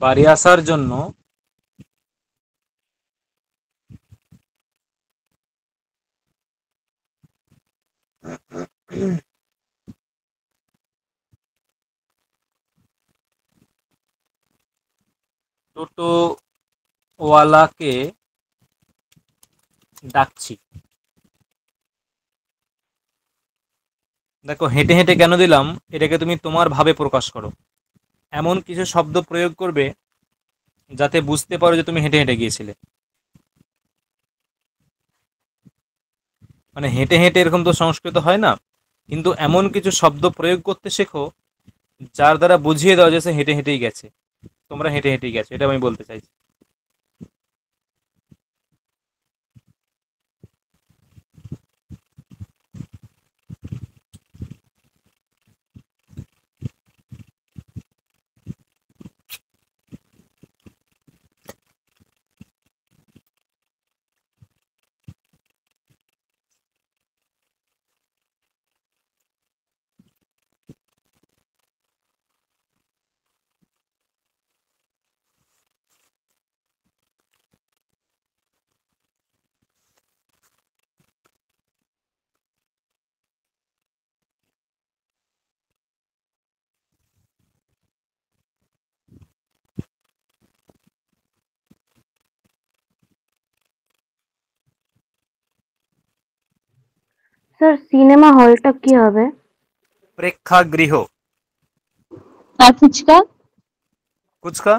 বাড়ি আসার জন্য টোটোওয়ালাকে ডাকছি। দেখো হেঁটে হেঁটে কেন দিলাম, এটাকে তুমি তোমার ভাবে প্রকাশ করো। এমন কিছু শব্দ প্রয়োগ করবে যাতে বুঝতে পারো যে তুমি হেঁটে হেঁটে গিয়েছিলে। মানে হেঁটে হেঁটে এরকম তো সংস্কৃত হয় না, কিন্তু এমন কিছু শব্দ প্রয়োগ করতে শেখো যার দ্বারা বুঝিয়ে দাও যে সে হেঁটে হেঁটেই গেছে, তোমরা হেঁটে হেঁটেই গেছো, এটা আমি বলতে চাইছি। স্যার সিনেমা হলটা কি হবে? প্রেক্ষাগৃহ। আর ফুচকা? ফুচকা?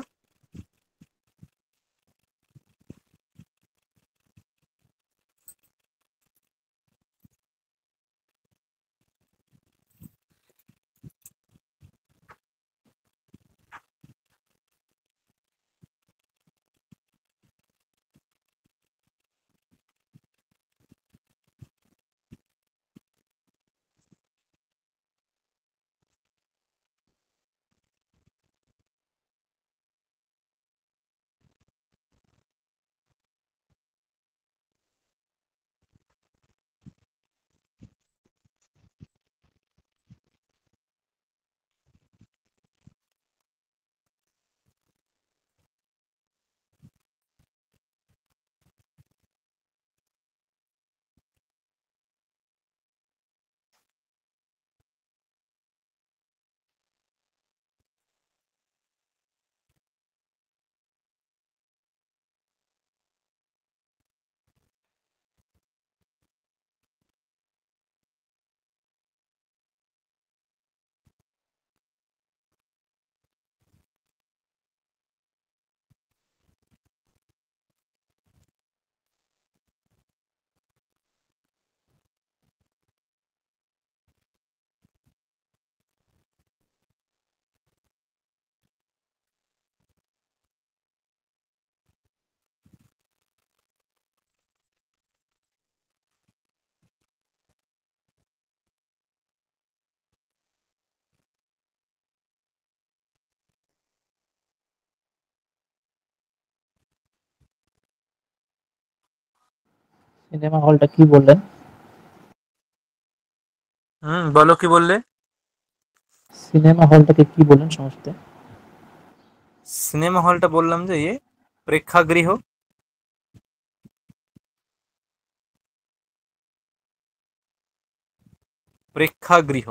সিনেমা হলটা কি বললেন? বলো কি বললে? সিনেমা হলটাকে কি বললেন সংস্কৃতে? সিনেমা হলটা বললাম যে প্রেক্ষাগৃহ। প্রেক্ষাগৃহ।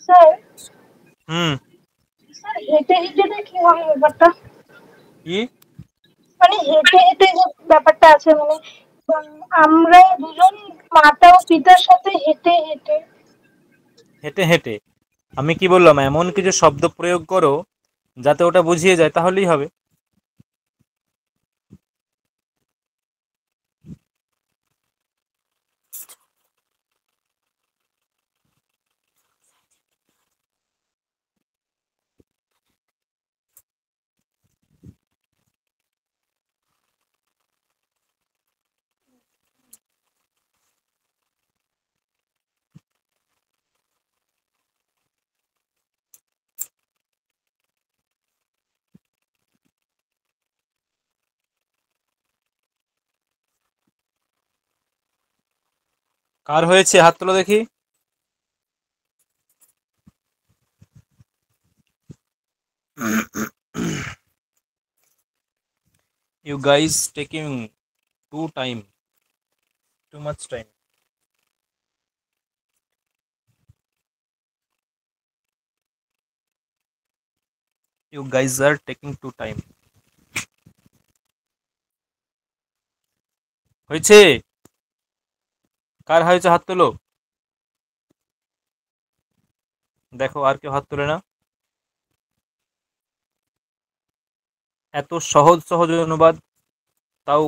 স্যার হুম। স্যার হেঁটে হেঁটেটা কি হবে ব্যাপারটা? কি? মানে হেঁটে হেঁটে যে ব্যাপারটা আছে, মানে আমরা দুজন মাতা ও পিতার সাথে হেঁটে হেঁটে। হেঁটে হেঁটে? আমি কি বললাম, এমন কিছু শব্দ প্রয়োগ করো যাতে ওটা বুঝিয়ে যায়, তাহলেই হবে। কার হয়েছে হাত তোলো দেখি। You guys taking too much time. You guys are taking too time. হয়েছে? কার হয়েছে হাত তোলো। দেখো আর কেউ হাত তোলে না। এত সহজ সহজ অনুবাদ, তাও।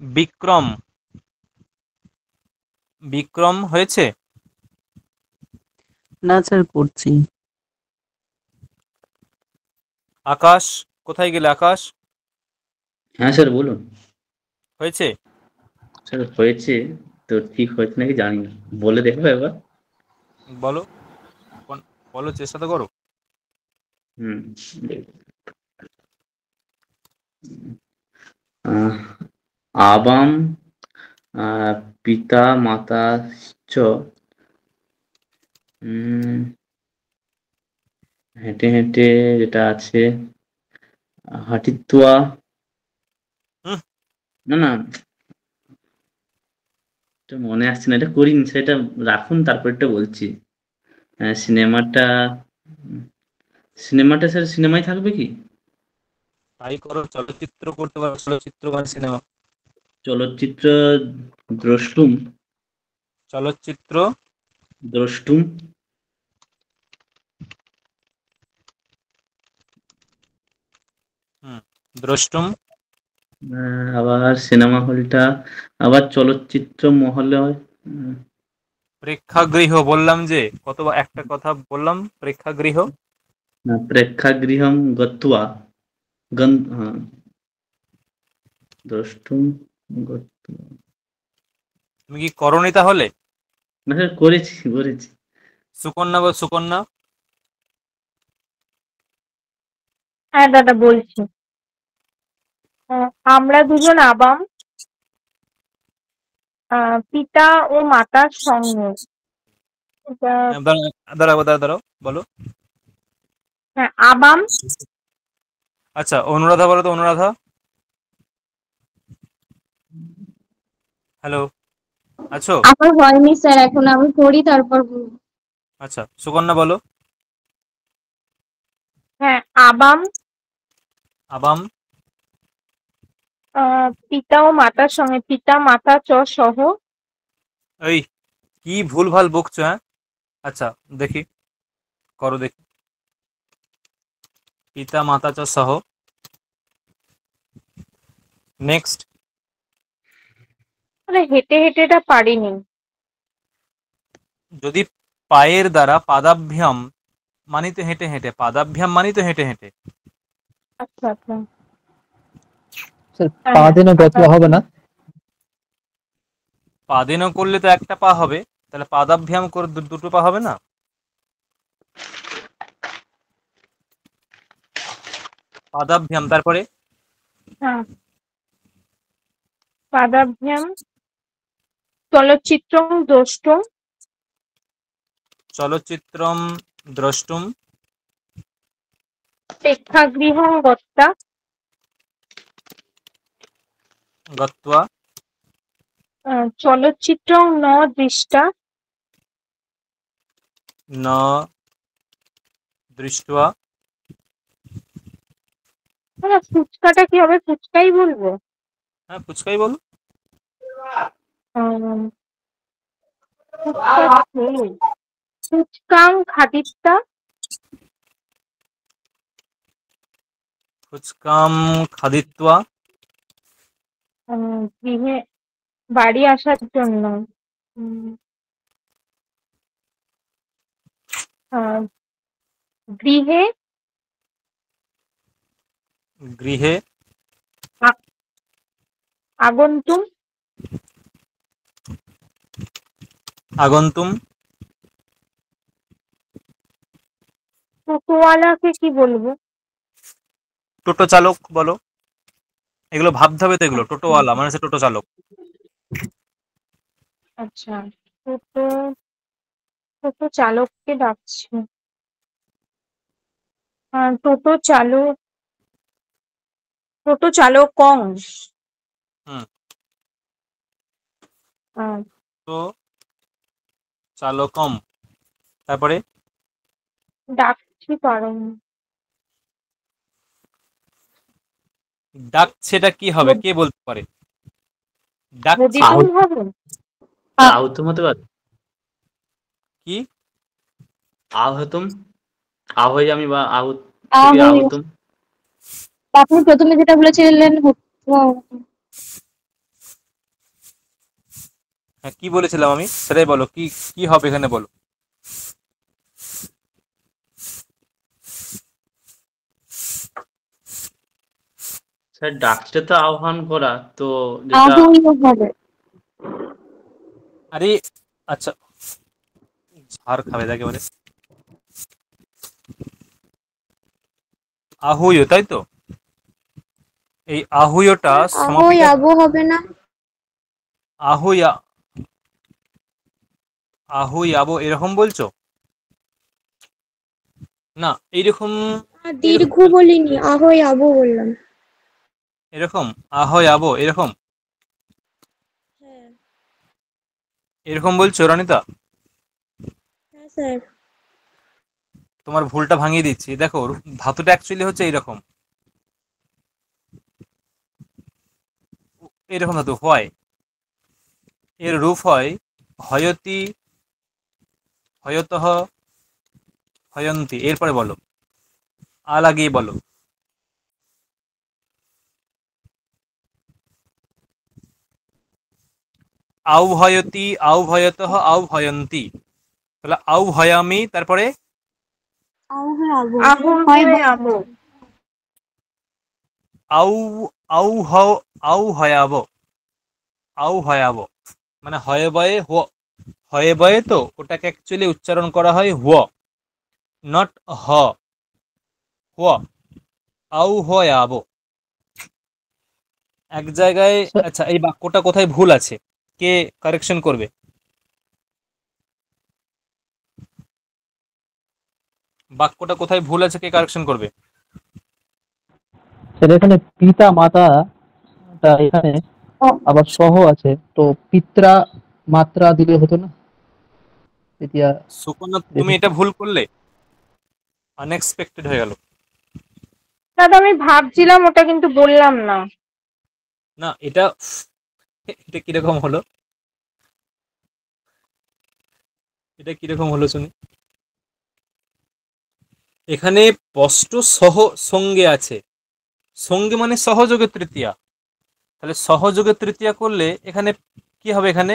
বিক্রম। বিক্রম হয়েছে? না স্যার, করছি। আকাশ, কোথায় গেলে আকাশ? হ্যাঁ স্যার বলুন। হয়েছে? স্যার হয়েছে তো, ঠিক হয়েছে নাকি জানি না, বলে দেখবো এবার। বলো, বলো, চেষ্টা তো করো। হুম। আহ, আবাম পিতা মাতা চ হেঁটে হেঁটে যেটা আছে হাটিতুয়া, হুম। না না, এটা মনে আসছে না, এটা করিনি, সেটা রাখুন, তারপর এটা বলছি। সিনেমাটা সিনেমাটা স্যার সিনেমায় থাকবে কি? তাই করো, চলচ্চিত্র করতে পারো, চলচ্চিত্র মানে সিনেমা। চলচ্চিত্র দ্রষ্টুম, চলচ্চিত্র দ্রষ্টুম, দ্রষ্টুম। আবার সিনেমা হলটা আবার চলচ্চিত্র মহলে হয়। প্রেক্ষাগৃহ বললাম যে, কতবার একটা কথা বললাম, প্রেক্ষাগৃহ। না, প্রেক্ষাগৃহম গত্বা হ্যাঁ, দ্রষ্টুম গত্বা। তুমি কি করনি তাহলে? না স্যার, করেছি। সুকন্যা বা সুকন্যা। হ্যাঁ দাদা বলছি। আমরা দুজন আবাম পিতা ও মাতার সঙ্গে। এটা দাঁড়াও, দাঁড়াও, বলো। হ্যাঁ আবাম। আচ্ছা, অনুরাধা বলো তো, অনুরাধা। হ্যালো, আছো? আমার হয়নি স্যার, এখন আমি পড়ি তারপর বলবো। আচ্ছা, সুকন্যা বলো। হ্যাঁ আবাম আবাম পিতা ও মাতার সঙ্গে, পিতা মাতা চ সহ। এই কি ভুলভাল বকছো, হ্যাঁ? আচ্ছা, দেখি, করো দেখি। পিতা মাতা চ সহ। নেক্সট। মানে হেঁটে হেঁটে এটা পারিনি। যদি পায়ের দ্বারা, পাদাভ্যাম মানি তো হেঁটে হেঁটে, পাদাভ্যাম মানি তো হেঁটে হেঁটে। আচ্ছা আচ্ছা। স্যার হ্যাঁ পা হ্যাঁ দিনে গতবা হবে না? পাদেনও করলে তো একটা পা হবে, তাহলে পাদাভ্যাম করে দুটো পা হবে না? পাদাভ্যাম, তারপরে হ্যাঁ পাদাভ্যাম চলচ্চিত্রং দ্রষ্টুম। চলচ্চিত্রম দ্রষ্টুম। প্রেক্ষাগৃহং গত্তা। গত্বা। চলচ্চিত্রং ন দৃষ্টা। ন দৃষ্ট্বা। মানে ফুচকাটা কি হবে, ফুচকাই বলবো? হ্যাঁ, ফুচকাই বলো। উম, ফুচকা খেয়ে। ফুচকাং খাদিত্বা। ফুচকাম খাদিত্বা। গৃহে বাড়ি আসার জন্য। উম, আহ, গৃহে গৃহে আ- আগন্তুম। আগন্তুম। টোটোওয়ালাকে কি বলবো? টোটো চালক বলো। এগুলো ভাবতে হবে তো, এগুলো টোটোওয়ালা মানে হচ্ছে টোটো চালক। আচ্ছা, টোটো টোটো চালককে ডাকছে। টোটো চালকং। হুম। আহ, তো চালকম, তারপরে ডাকছি পারং। ডাকছেটা কি হবে, কে বলতে পারে? ডাকছে বদিতুম হবে। আহতম হতে পারে। কি? আহতম, আহই আমি বা আহুত আহ থেকে আহতম। আপনি প্রথমে যেটা বলেছিলেন হ্যাঁ, কি বলেছিলাম আমি সেটাই বলো, কি কি হবে এখানে বলো। স্যার ডাকতে তো আহ্বান করা, তো যেটা আহুই হবে। আরে আচ্ছা, হার খাবে একেবারে। আহুয়, তাই তো? এই আহুয়টা আহই সমাপিকা আবো হবে না? আহুয়া আহুই আবো এরকম বলছো না? এইরকম দীর্ঘ বলিনি, আহই আবো বললাম। এরকম আহয় আবো এরকম হ্যাঁ এরকম বলছো রনিতা? হ্যাঁ স্যার। তোমার ভুলটা ভাঙিয়ে দিচ্ছি, দেখো ধাতুটা অ্যাকচুয়ালি হচ্ছে এইরকম, এরকম ধাতু হয়, এর রূপ হয় হয়তি, হয়তহ, হয়ন্তি। এরপরে বলো, আ লাগিয়ে বলো। আউ ভয়তি, আউ ভয়তঃ, আউ ভয়ন্তি। তাহলে আউ ভয়ামি, তারপরে আহই আবো। আহুয় আবো। আউ আউ হ আউ হয়াব, আউ হয়াব মানে হয়ে বয়ে হ, হয়ে বয়ে তো ওটাকে অ্যাকচুয়ালি উচ্চারণ করা হয় হুয়, নট হ, হুয়, আউ হয়াব। এক জায়গায়, আচ্ছা এই বাক্যটা কোথায় ভুল আছে, কে কারেকশন করবে? বাক্যটা কোথায় ভুল আছে, কে কারেকশন করবে? স্যার এখানে পিতা মাতাটা এখানে আবার সহ আছে, তো পিত্রা মাত্রা দিলে হতো না? তৃতীয়া সুকন্যা তুমি এটা ভুল করলে, আনএক্সপেক্টেড হয়ে গেল। দাদা আমি ভাবছিলাম ওটা, কিন্তু বললাম না। না এটা, এটা কিরকম হলো, এটা কিরকম হলো শুনি। এখানে স্পষ্ট সহ সঙ্গে আছে, সঙ্গে মানে সহযোগের তৃতীয়া, তাহলে সহযোগের তৃতীয়া করলে এখানে কি হবে? এখানে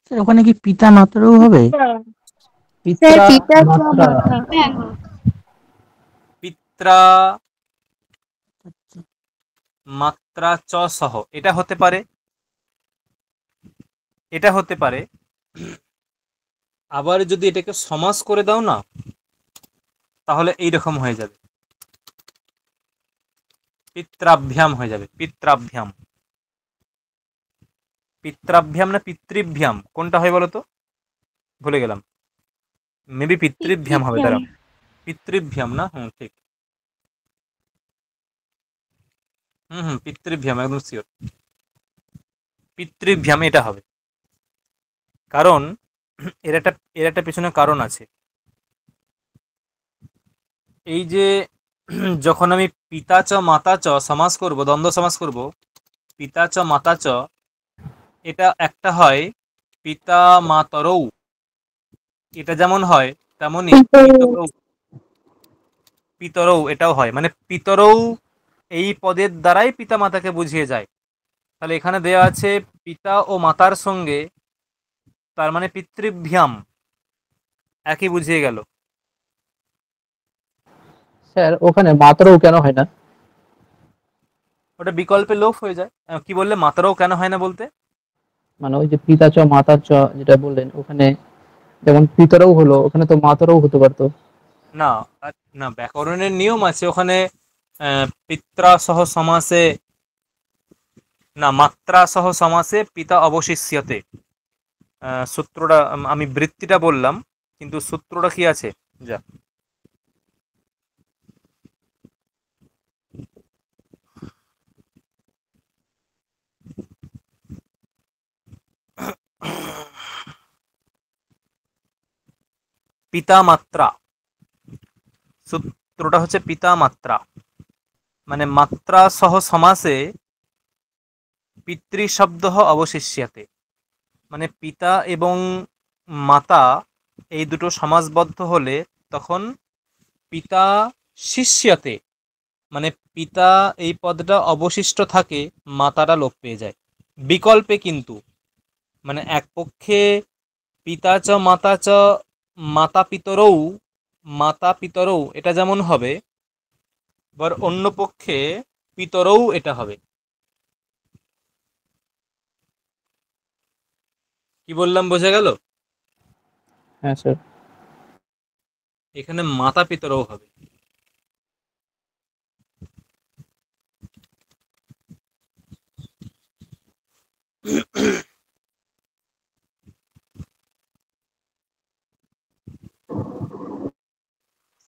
স্যার ওখানে কি পিতা মাতারও হবে? হ্যাঁ। পিত্রা পিতা চ মাত্রা। মাত্রা। পিত্রা মাত্রা চ সহ, এটা হতে পারে, এটা হতে পারে। আবার যদি এটাকে সমাস করে দাও না, তাহলে এইরকম হয়ে যাবে, পিত্রাভ্যাম হয়ে যাবে, পিত্রাভ্যাম। পিত্রাভ্যাম না পিতৃভ্যাম, কোনটা হয় বলো তো? ভুলে গেলাম, মেবি পিতৃভ্যাম হবে, দাঁড়াও। পিতৃভ্যাম না, হুম ঠিক, হুম পিতৃভ্যাম, একদম শিওর, পিতৃভ্যাম এটা হবে। কারণ এর একটা পেছনে কারণ আছে। এই যে যখন আমি পিতা চ মাতা চ সমাস করব, দ্বন্দ্ব সমাস করব, পিতা চ মাতা চ, এটা একটা হয় পিতা মাতরৌ, এটা যেমন হয় তেমনি পিতরৌ, পিতরৌ এটাও হয়, মানে পিতরৌ এই পদের দ্বারাই পিতা মাতাকে বুঝিয়ে যায়। তাহলে এখানে দেয়া আছে পিতা ও মাতার সঙ্গে, তার মানে পিতৃভ্যাম, একই বুঝিয়ে গেল। স্যার ওখানে মাত্রাও কেন হয় না? ওটা বিকল্পে লোপ হয়ে যায়। কি বললে, মাতারও কেন হয় না বলতে? মানে ওই যে পিতা চ মাতার চ যেটা বললেন, ওখানে যেমন পিতরাও হলো, ওখানে তো মাতারাও হতে পারতো। না না, ব্যাকরণের নিয়ম আছে ওখানে। পিত্রা সহ সমাসে, না মাত্রা সহ সমাসে পিতা অবশিষ্যতে, সূত্রটা আমি বৃত্তিটা বললাম, কিন্তু সূত্রটা কি আছে যা, পিতা মাত্রা, সূত্রটা হচ্ছে পিতা মাত্রা, মানে মাত্রা সহ সমাসে পিতৃ শব্দ অবশিষ্যতে, মানে পিতা এবং মাতা এই দুটো সমাসবদ্ধ হলে তখন পিতা শিষ্যতে, মানে পিতা এই পদটা অবশিষ্ট থাকে, মাতারা লোপ পেয়ে যায়। বিকল্পে কিন্তু, মানে এক পক্ষে পিতা চ মাতা চ মাতা পিতরৌ, মাতা পিতরৌ এটা যেমন হবে, আবার অন্য পক্ষে পিতরৌ এটা হবে। কি বললাম বোঝা গেল? হ্যাঁ স্যার। এখানে মাতা পিতরও হবে।